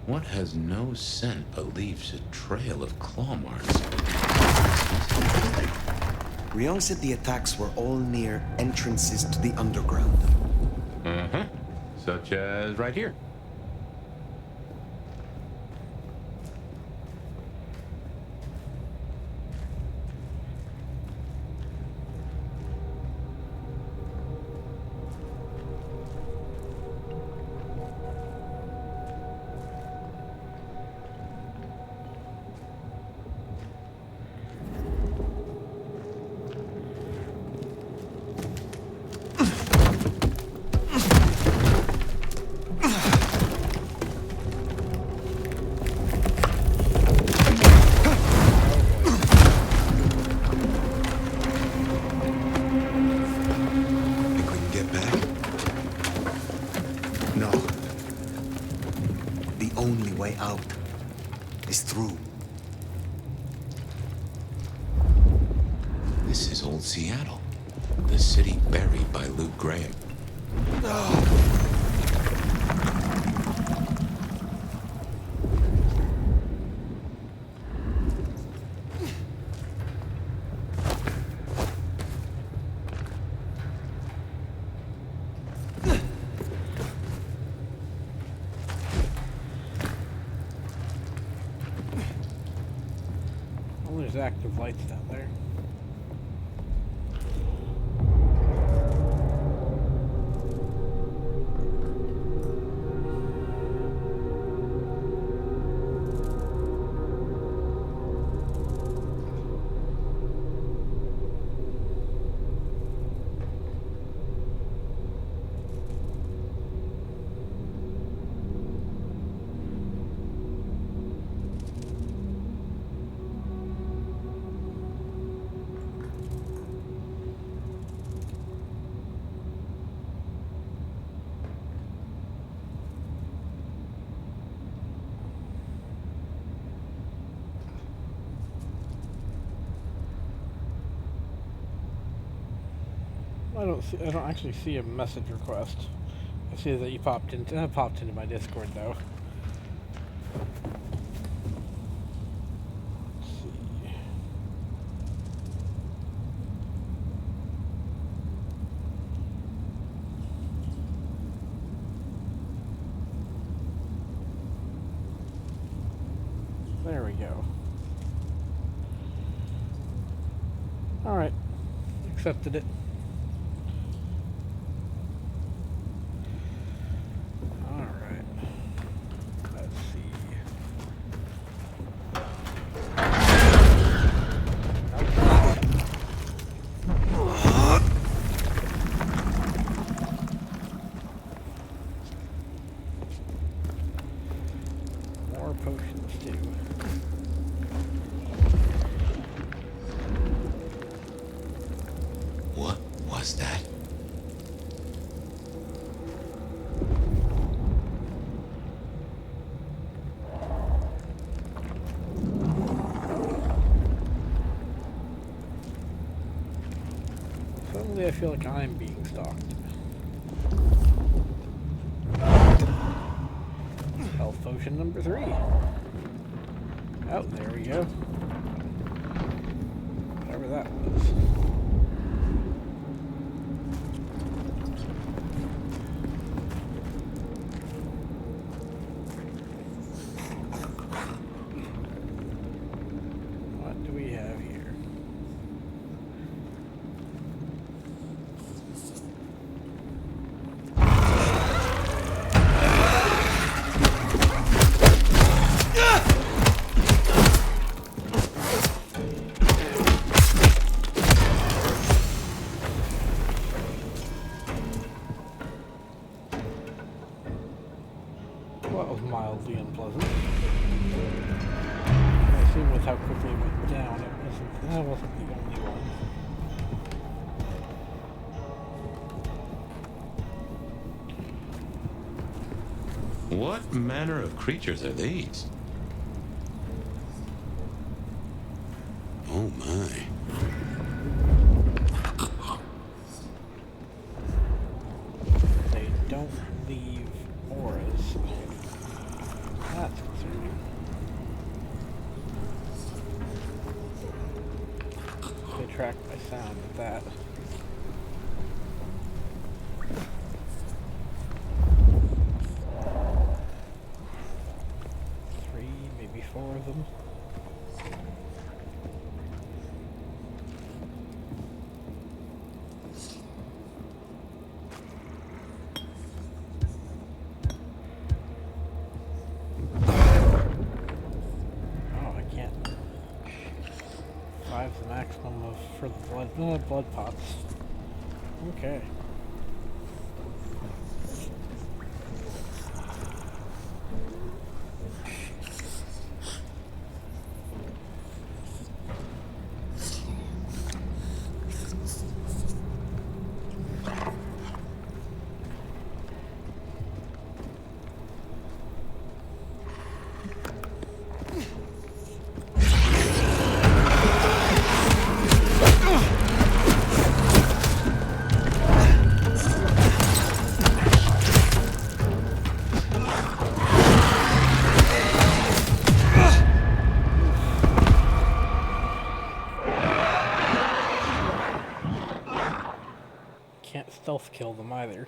[SPEAKER 4] What has no scent but leaves a trail of claw marks?
[SPEAKER 18] Ryong said the attacks were all near entrances to the underground.
[SPEAKER 4] Such as right here.
[SPEAKER 18] Out is through.
[SPEAKER 4] This is old Seattle, the city buried by Luke Graham.
[SPEAKER 3] There's active lights down there. I don't actually see a message request. I see that you popped into my Discord though. Let's see. There we go. All right, accepted it.
[SPEAKER 4] What was that?
[SPEAKER 3] Suddenly I feel like I'm being stalked. Health potion number 3. Oh, there we go. Whatever that was. What do we have here? Well, that was mildly unpleasant. I assume with how quickly it went down, that wasn't the only one.
[SPEAKER 4] What manner of creatures are these? Oh my.
[SPEAKER 3] They don't leave auras. That's concerning. They track by sound with that. Maybe 4 of them. Oh, I can't. 5's the maximum for the blood pots. Okay. Can't stealth kill them either.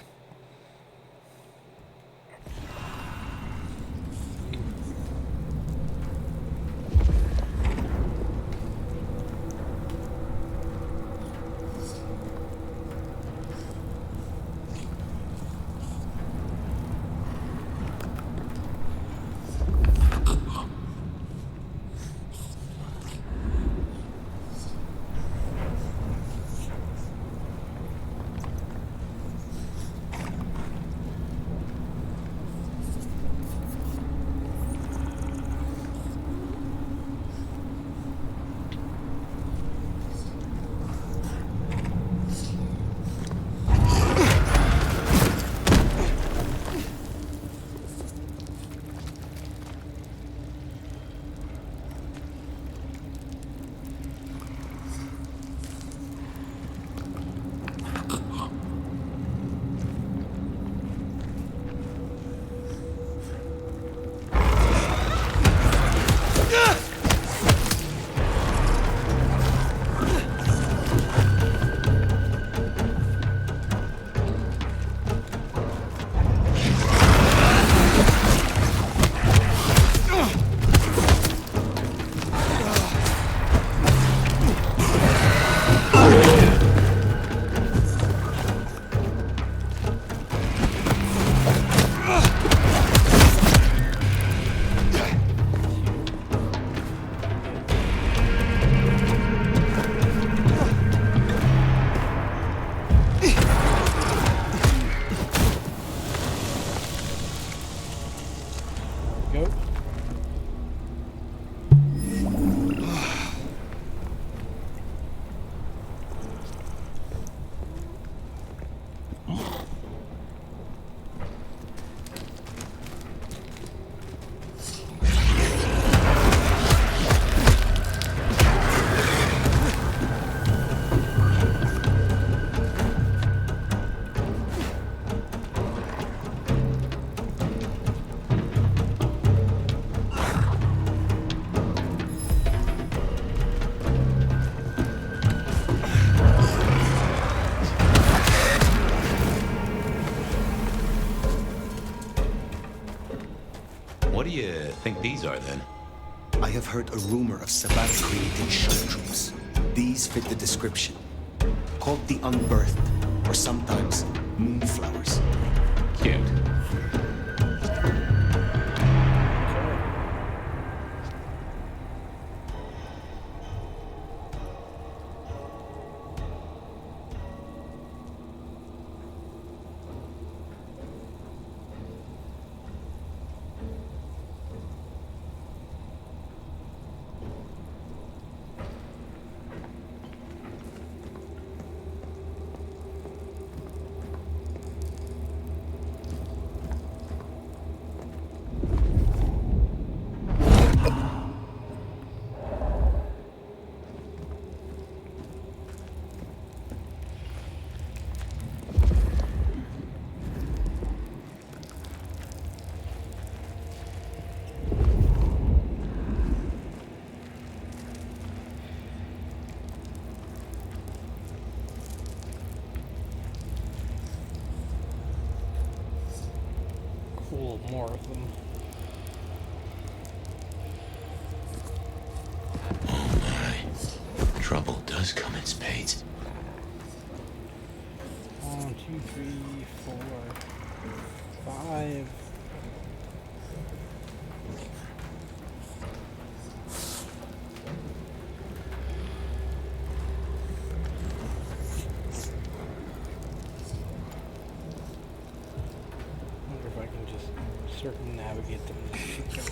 [SPEAKER 4] What do you think these are, then?
[SPEAKER 6] I have heard a rumor of Sabat creating shock troops. These fit the description. Called the Unbirthed, or sometimes Moonflowers.
[SPEAKER 4] Cute.
[SPEAKER 3] little more of them.
[SPEAKER 4] Oh my. Trouble does come in spades.
[SPEAKER 3] 1, 2, 3, 4, 5. Wonder if I can just circumnavigate them and keep going.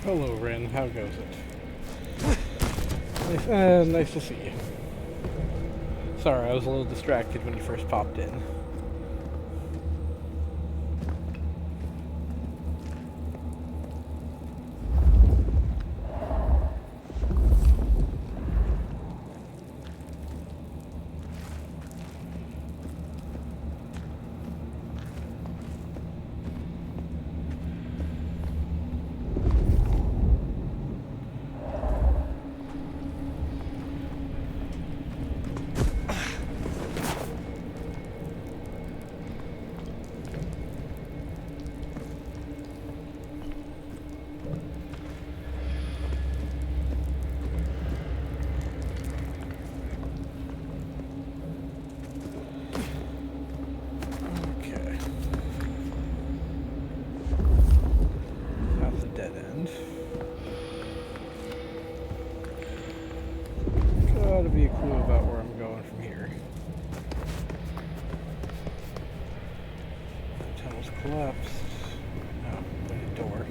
[SPEAKER 3] Hello, Ren. How goes it? Nice to see you. Sorry, I was a little distracted when you first popped in. clue about where I'm going from here. The tunnel's collapsed. No, there's a door.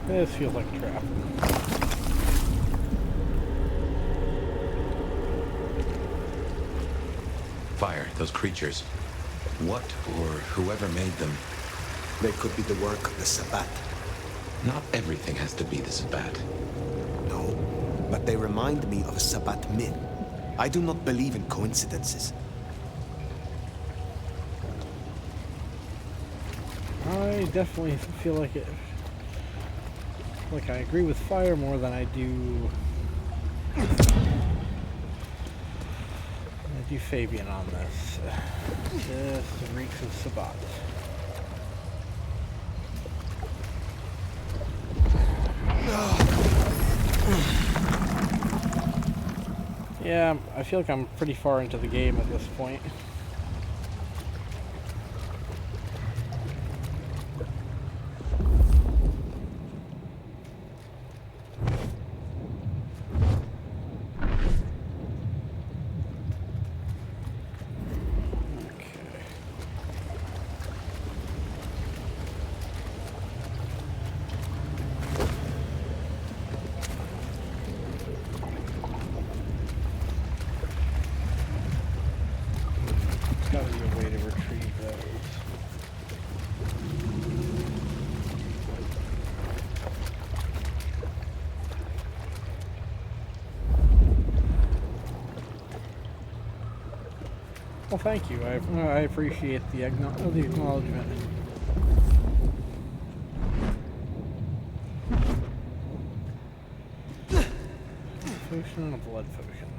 [SPEAKER 3] This feels like a trap.
[SPEAKER 4] Fire, those creatures. What or whoever made them?
[SPEAKER 18] They could be the work of the Sabbat.
[SPEAKER 4] Not everything has to be the Sabbat.
[SPEAKER 18] No, but they remind me of a Sabbat myth. I do not believe in coincidences.
[SPEAKER 3] I definitely feel like it. Like I agree with Fire more than I do Fabian on this. This reeks of Sabbat. Yeah, I feel like I'm pretty far into the game at this point. Gotta be a way to retrieve those. Well, thank you. I appreciate the acknowledgement. Potion and a blood potion.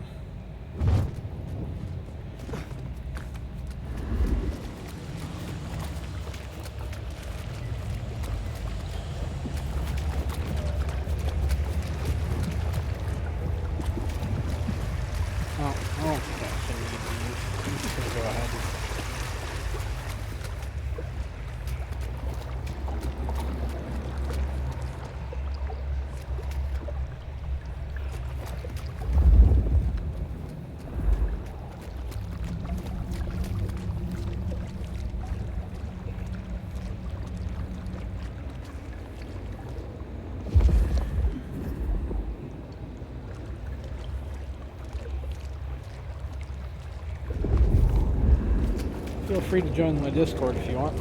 [SPEAKER 3] Feel free to join my Discord if you want.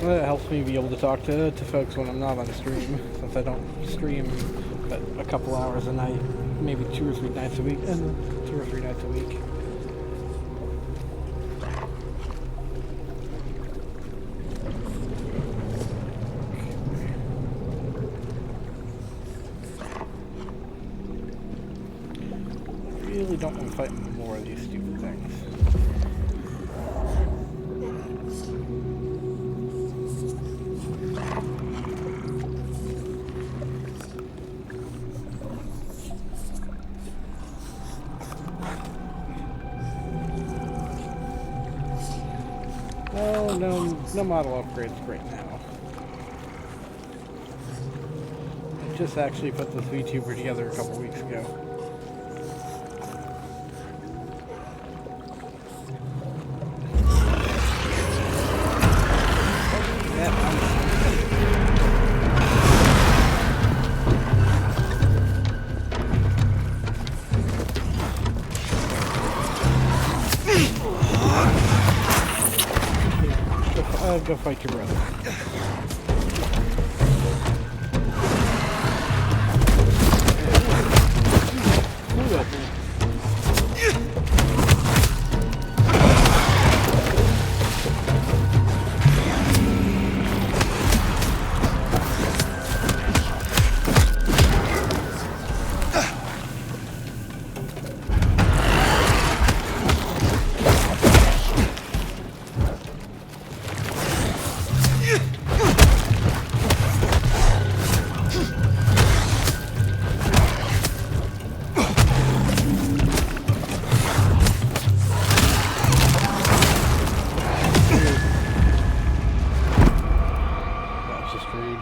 [SPEAKER 3] That helps me be able to talk to folks when I'm not on stream, since I don't stream but a couple hours a night, maybe 2 or 3 nights a week, and 2 or 3 nights a week. I really don't want to fight more of these stupid things. Oh, no model upgrades right now. I just actually put this VTuber together a couple weeks ago. Go fight your brother. just read.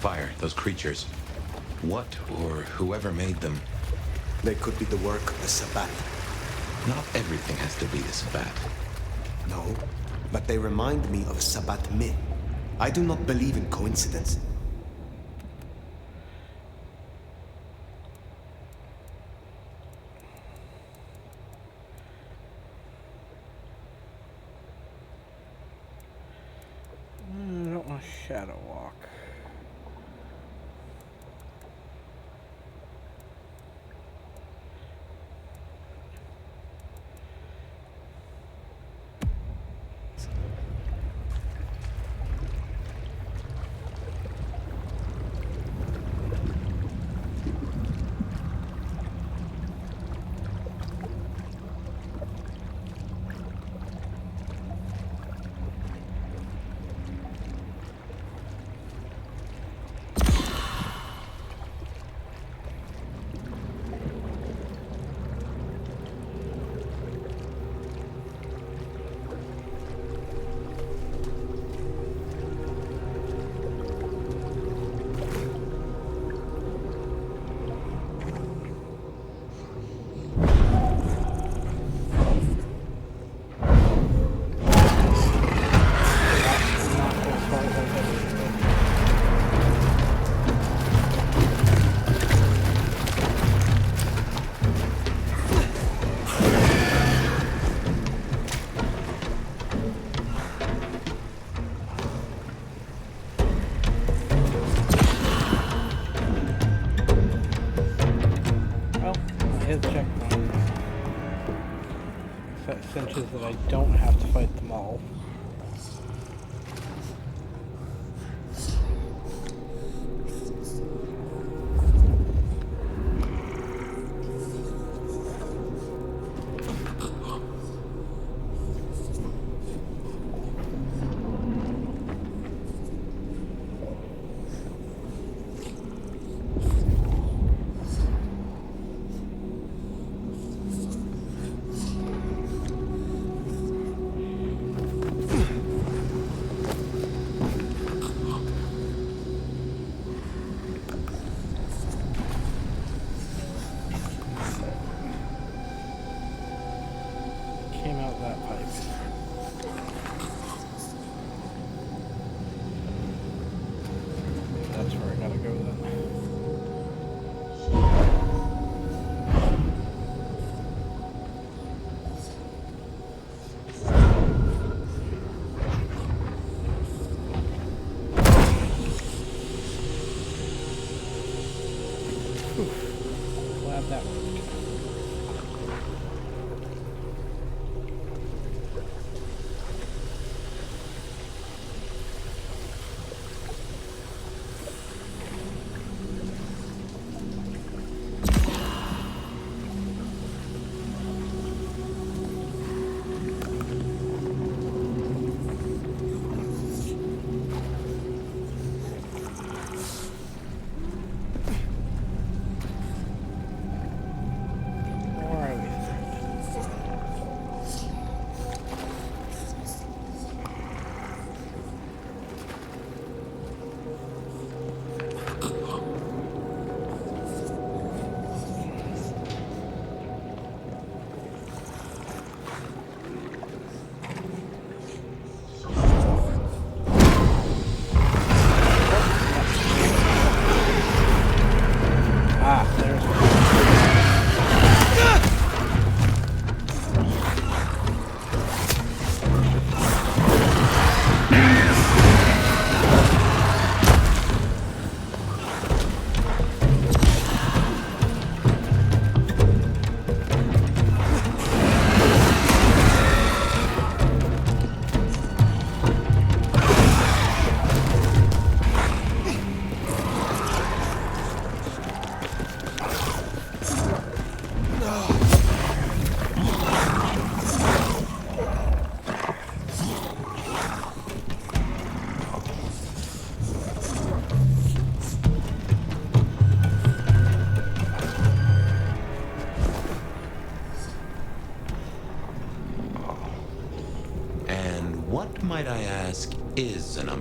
[SPEAKER 2] Fire, those creatures. What or whoever made them?
[SPEAKER 18] They could be the work of the Sabbat.
[SPEAKER 2] Not everything has to be the Sabbat.
[SPEAKER 18] No, but they remind me of Sabbat myth. I do not believe in coincidence.
[SPEAKER 3] I don't want to shadow walk. Cinches that I don't have to fight them all. Came out that pipe. That's where I gotta go then. Glad that worked.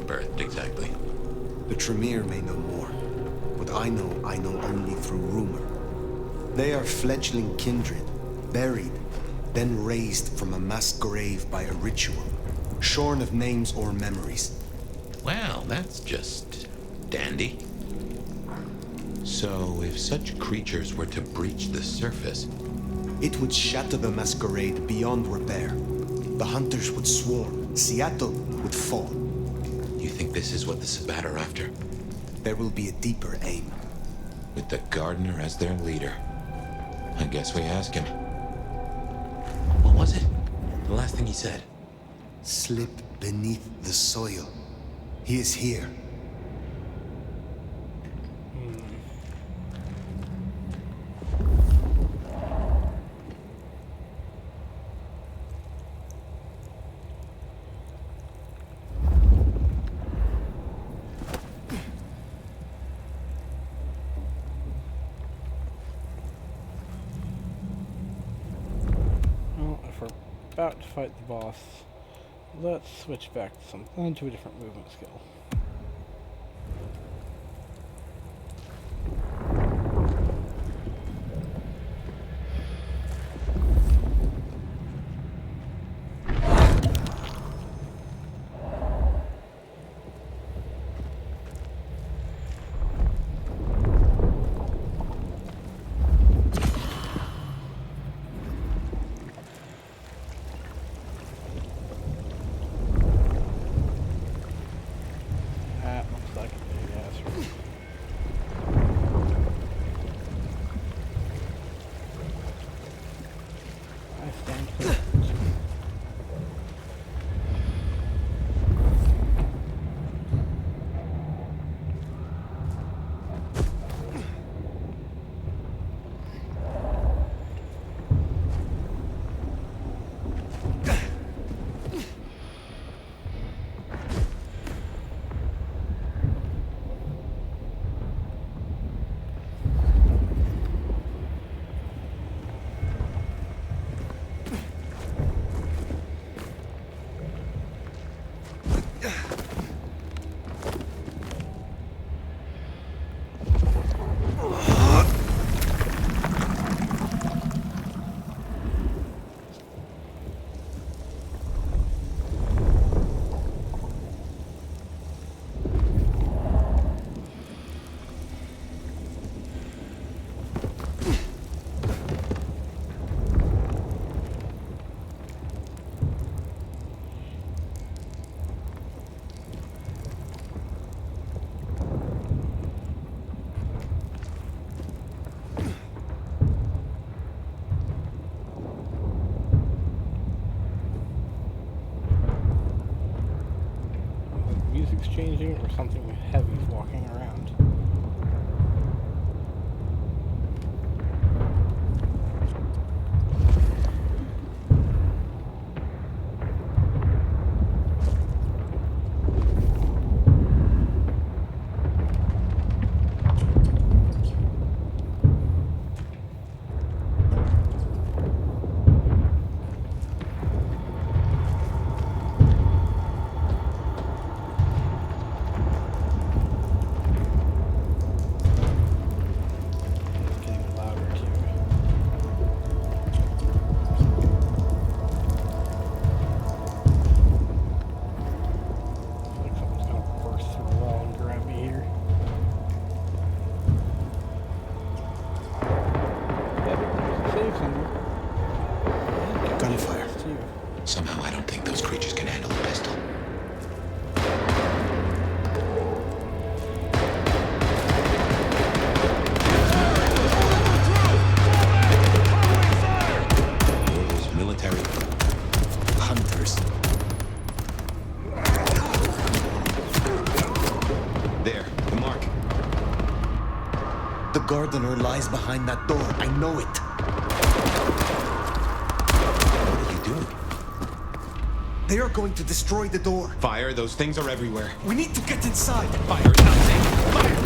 [SPEAKER 4] birthed exactly?
[SPEAKER 18] The Tremere may know more. What I know only through rumor. They are fledgling kindred, buried, then raised from a mass grave by a ritual, shorn of names or memories.
[SPEAKER 4] Well, that's just dandy. So, if such creatures were to breach the surface...
[SPEAKER 18] It would shatter the Masquerade beyond repair. The hunters would swarm. Seattle would fall.
[SPEAKER 4] You think this is what the Sabbat are after?
[SPEAKER 18] There will be a deeper aim.
[SPEAKER 4] With the gardener as their leader. I guess we ask him. What was it? The last thing he said?
[SPEAKER 18] Slip beneath the soil. He is here.
[SPEAKER 3] About to fight the boss, let's switch back to a different movement skill. Music's changing or something heavy's walking around.
[SPEAKER 18] Gunfire.
[SPEAKER 4] Somehow I don't think those creatures can handle a pistol. Those military
[SPEAKER 18] hunters.
[SPEAKER 4] There, the mark.
[SPEAKER 18] The gardener lies behind that door. I know it. They are going to destroy the door.
[SPEAKER 4] Fire, those things are everywhere.
[SPEAKER 18] We need to get inside.
[SPEAKER 4] Fire is not safe. Fire!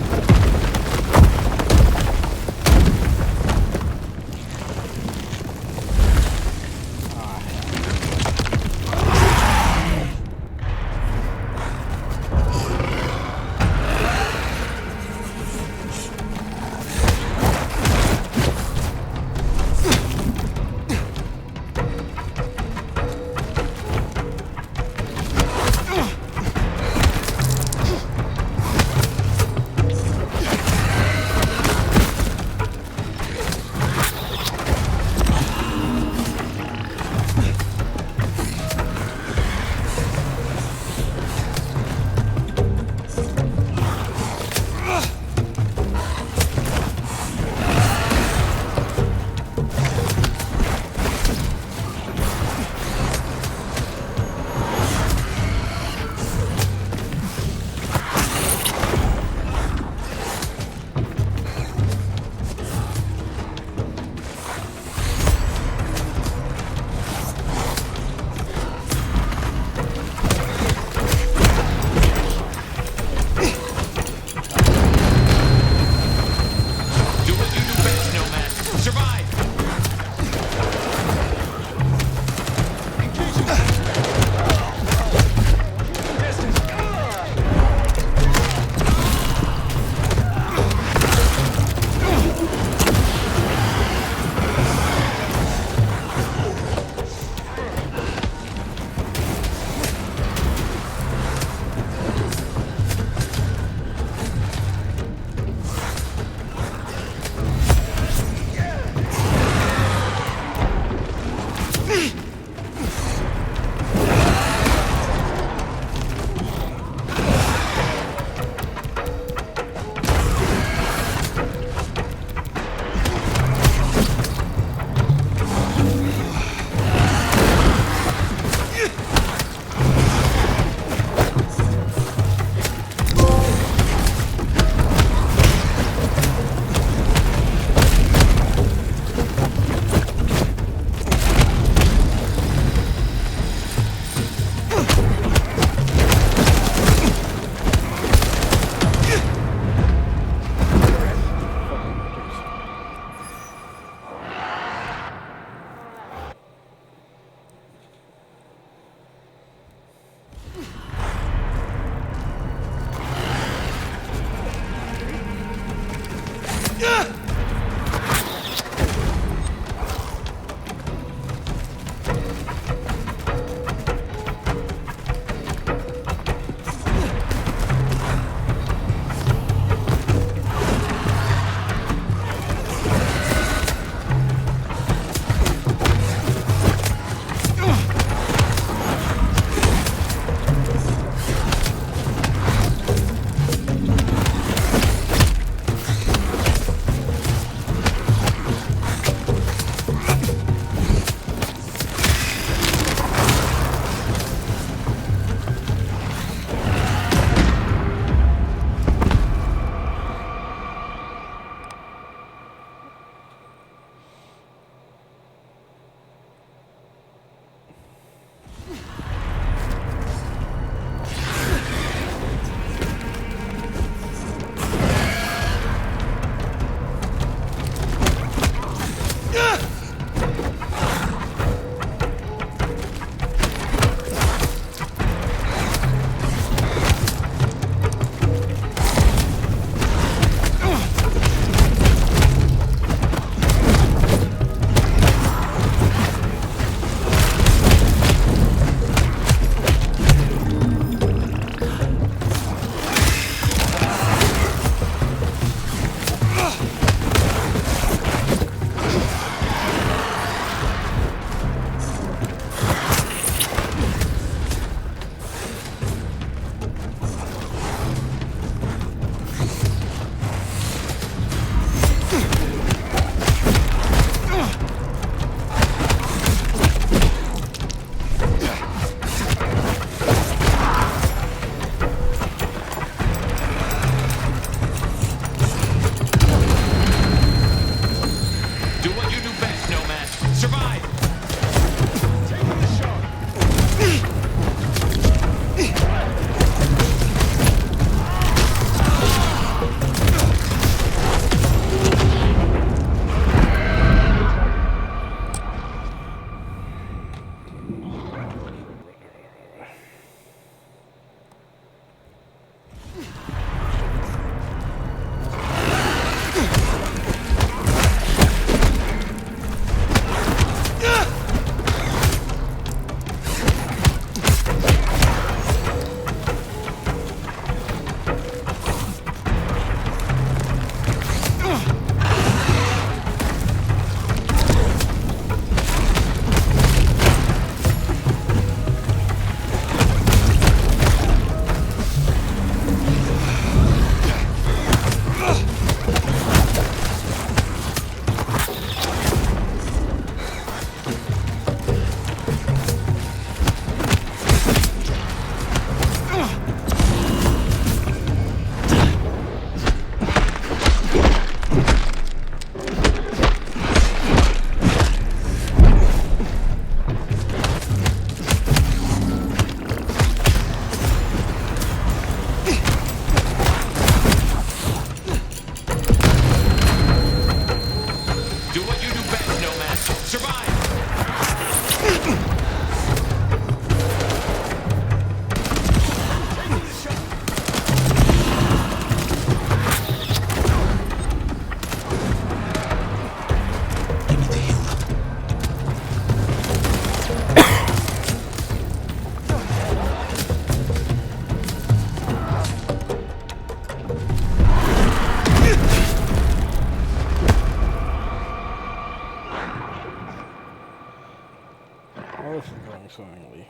[SPEAKER 3] swimmingly.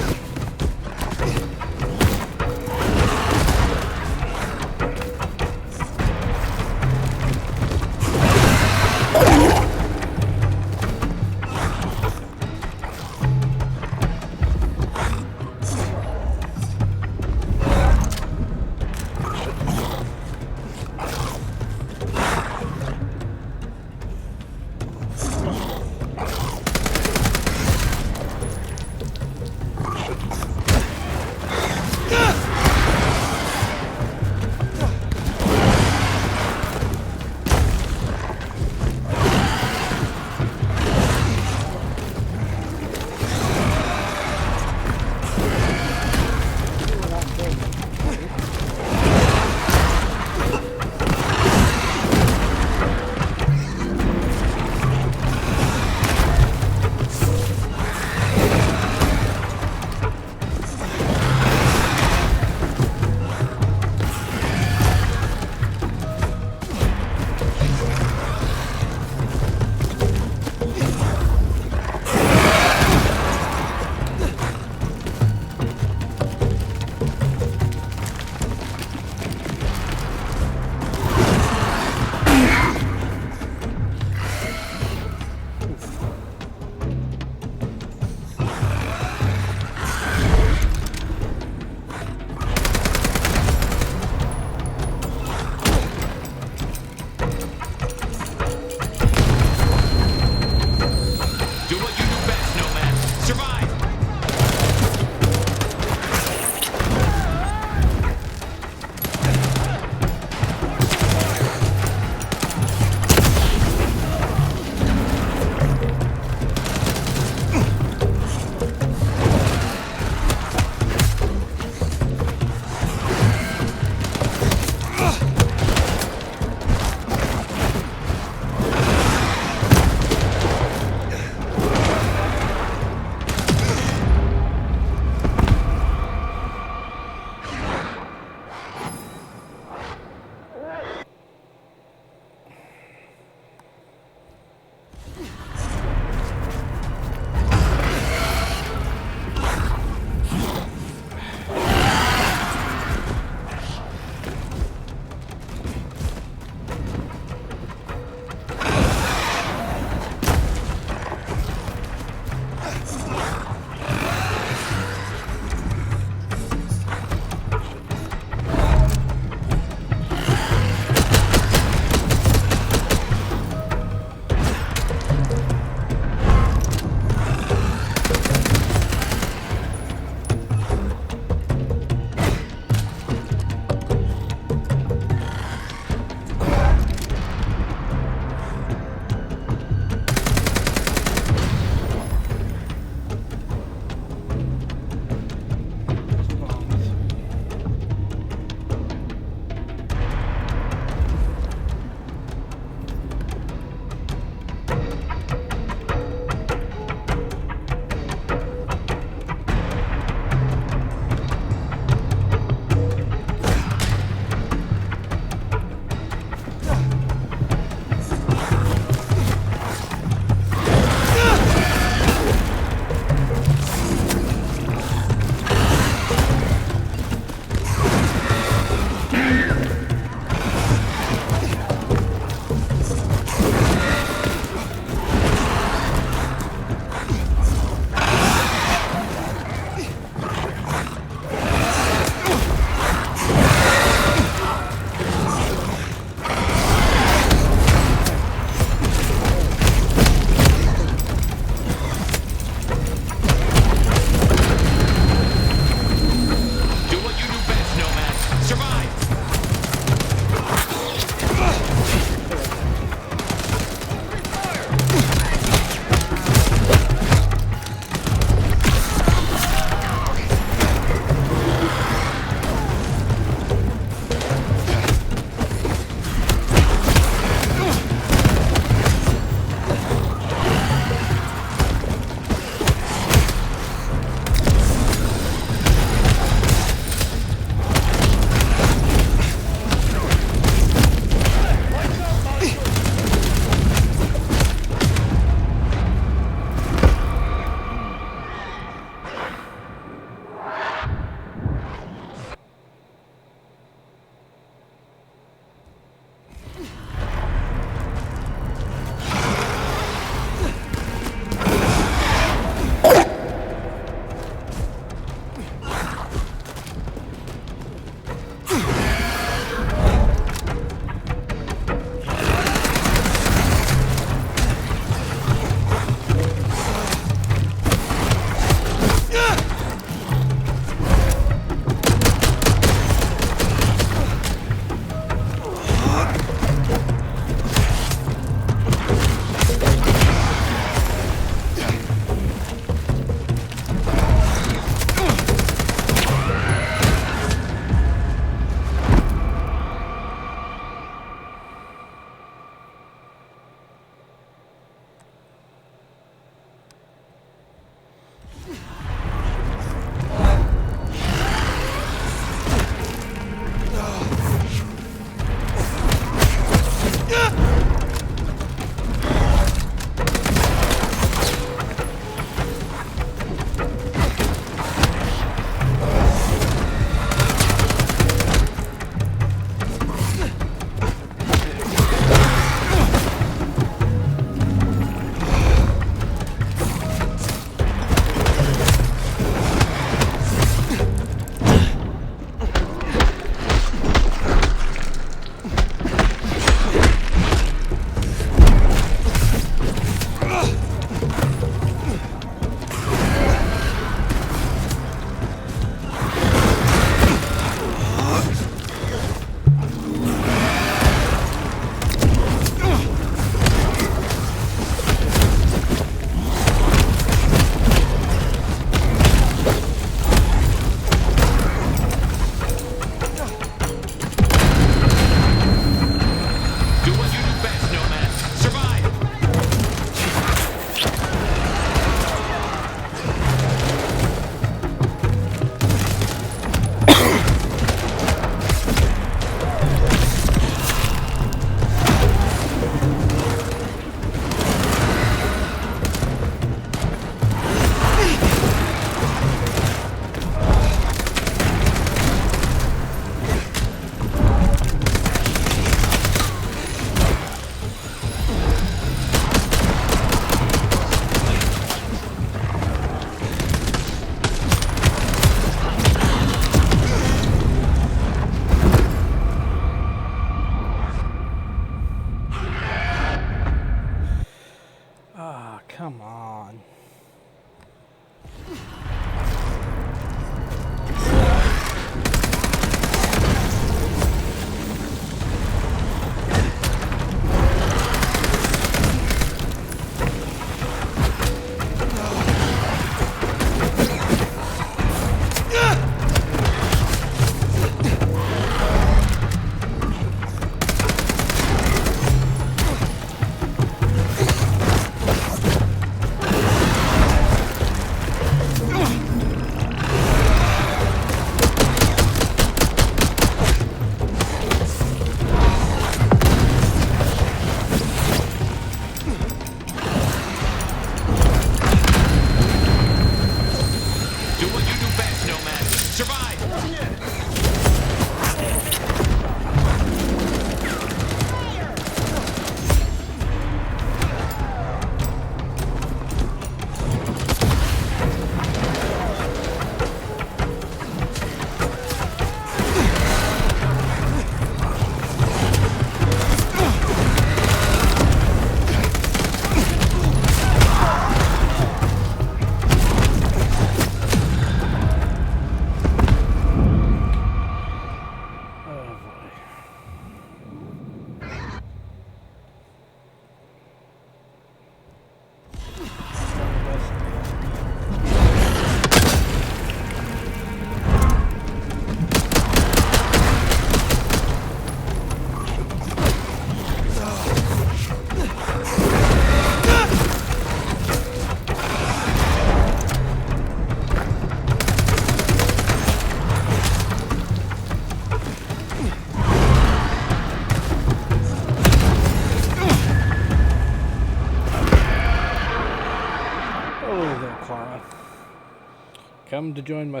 [SPEAKER 3] come to join my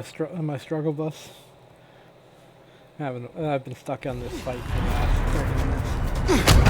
[SPEAKER 3] struggle bus? I've been stuck on this fight for the last 30 minutes.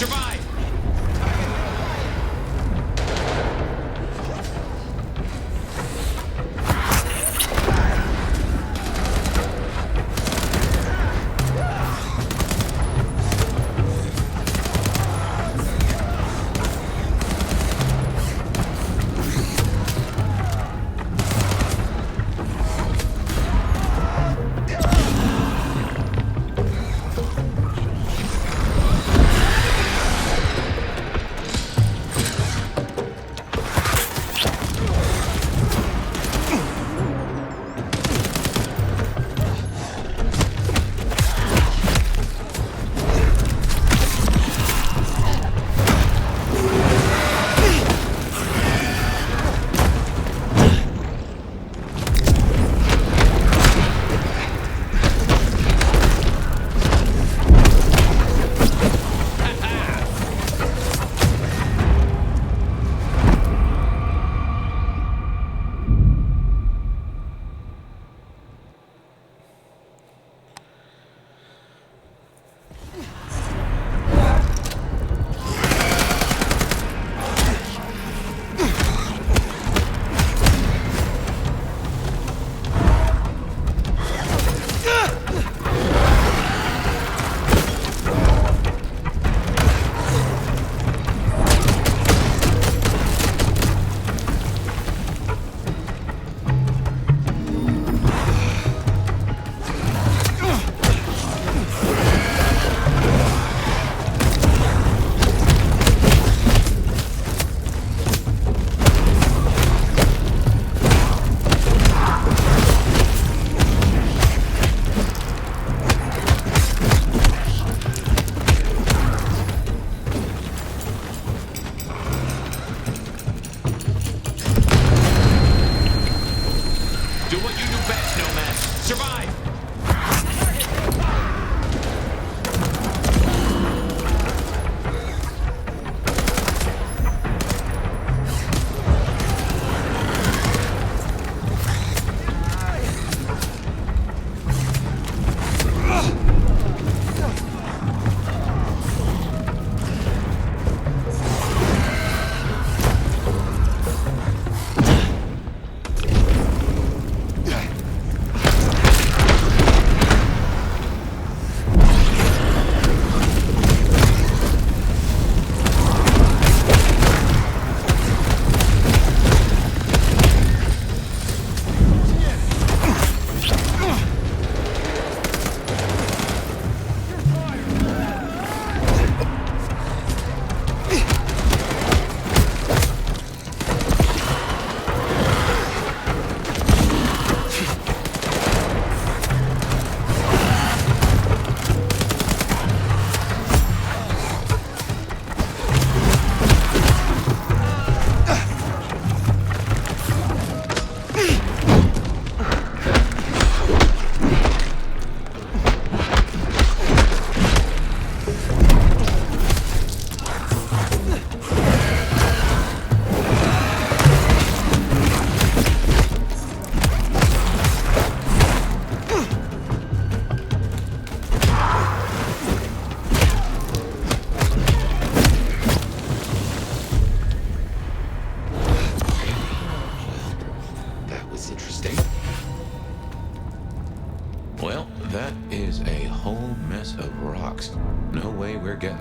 [SPEAKER 2] Survive!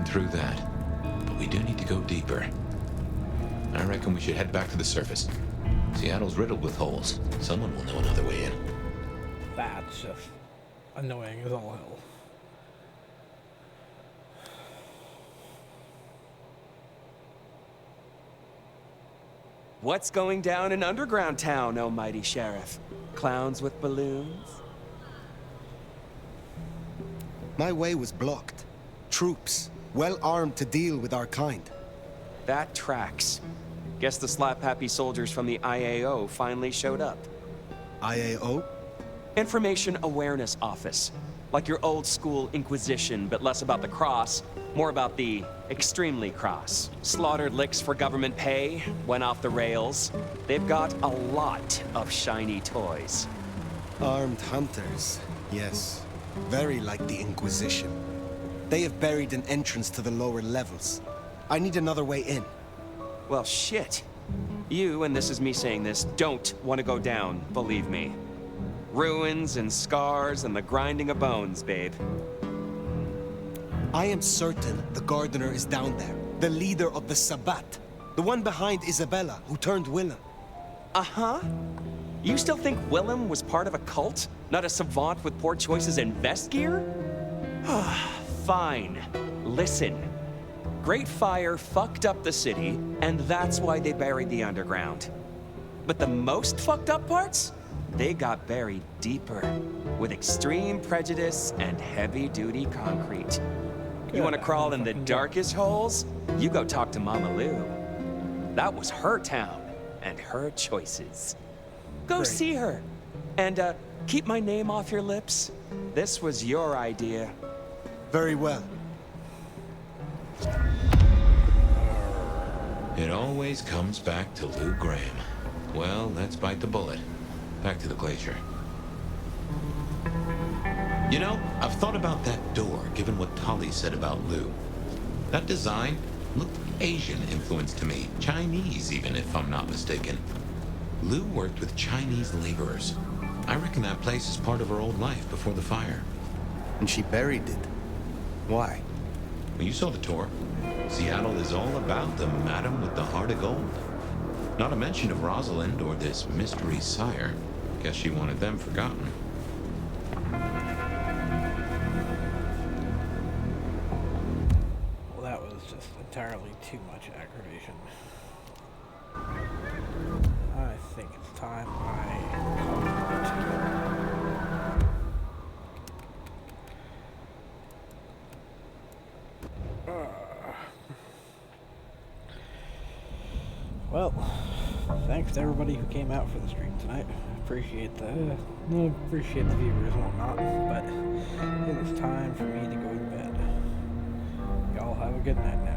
[SPEAKER 4] Through that. But we do need to go deeper. I reckon we should head back to the surface. Seattle's riddled with holes. Someone will know another way in.
[SPEAKER 3] That's just annoying as all hell.
[SPEAKER 9] What's going down in underground town, oh mighty sheriff? Clowns with balloons?
[SPEAKER 18] My way was blocked. Troops. Well armed to deal with our kind.
[SPEAKER 9] That tracks. Guess the slap-happy soldiers from the IAO finally showed up.
[SPEAKER 18] IAO?
[SPEAKER 9] Information Awareness Office. Like your old school Inquisition, but less about the cross, more about the extremely cross. Slaughtered licks for government pay, went off the rails. They've got a lot of shiny toys.
[SPEAKER 18] Armed hunters, yes. Very like the Inquisition. They have buried an entrance to the lower levels. I need another way in.
[SPEAKER 9] Well, shit. You, and this is me saying this, don't want to go down, believe me. Ruins and scars and the grinding of bones, babe.
[SPEAKER 18] I am certain the gardener is down there. The leader of the Sabbat. The one behind Isabella, who turned Willem.
[SPEAKER 9] Uh-huh. You still think Willem was part of a cult? Not a savant with poor choices in vest gear? Fine. Listen. Great Fire fucked up the city, and that's why they buried the underground. But the most fucked up parts? They got buried deeper, with extreme prejudice and heavy-duty concrete. You want to crawl in the darkest holes? You go talk to Mama Lou. That was her town, and her choices. Go see her. And, keep my name off your lips. This was your idea.
[SPEAKER 18] Very well.
[SPEAKER 4] It always comes back to Lou Graham. Well, let's bite the bullet. Back to the glacier. You know, I've thought about that door, given what Tali said about Lou. That design looked Asian influence to me. Chinese, even, if I'm not mistaken. Lou worked with Chinese laborers. I reckon that place is part of her old life before the fire.
[SPEAKER 18] And she buried it. Why?
[SPEAKER 4] Well, you saw the tour. Seattle is all about the madam with the heart of gold. Not a mention of Rosalind or this mystery sire. Guess she wanted them forgotten.
[SPEAKER 3] Well, that was just entirely too much aggravation. I think it's time I call it. Well, thanks to everybody who came out for the stream tonight. Appreciate the viewers and whatnot, but it is time for me to go to bed. Y'all have a good night now.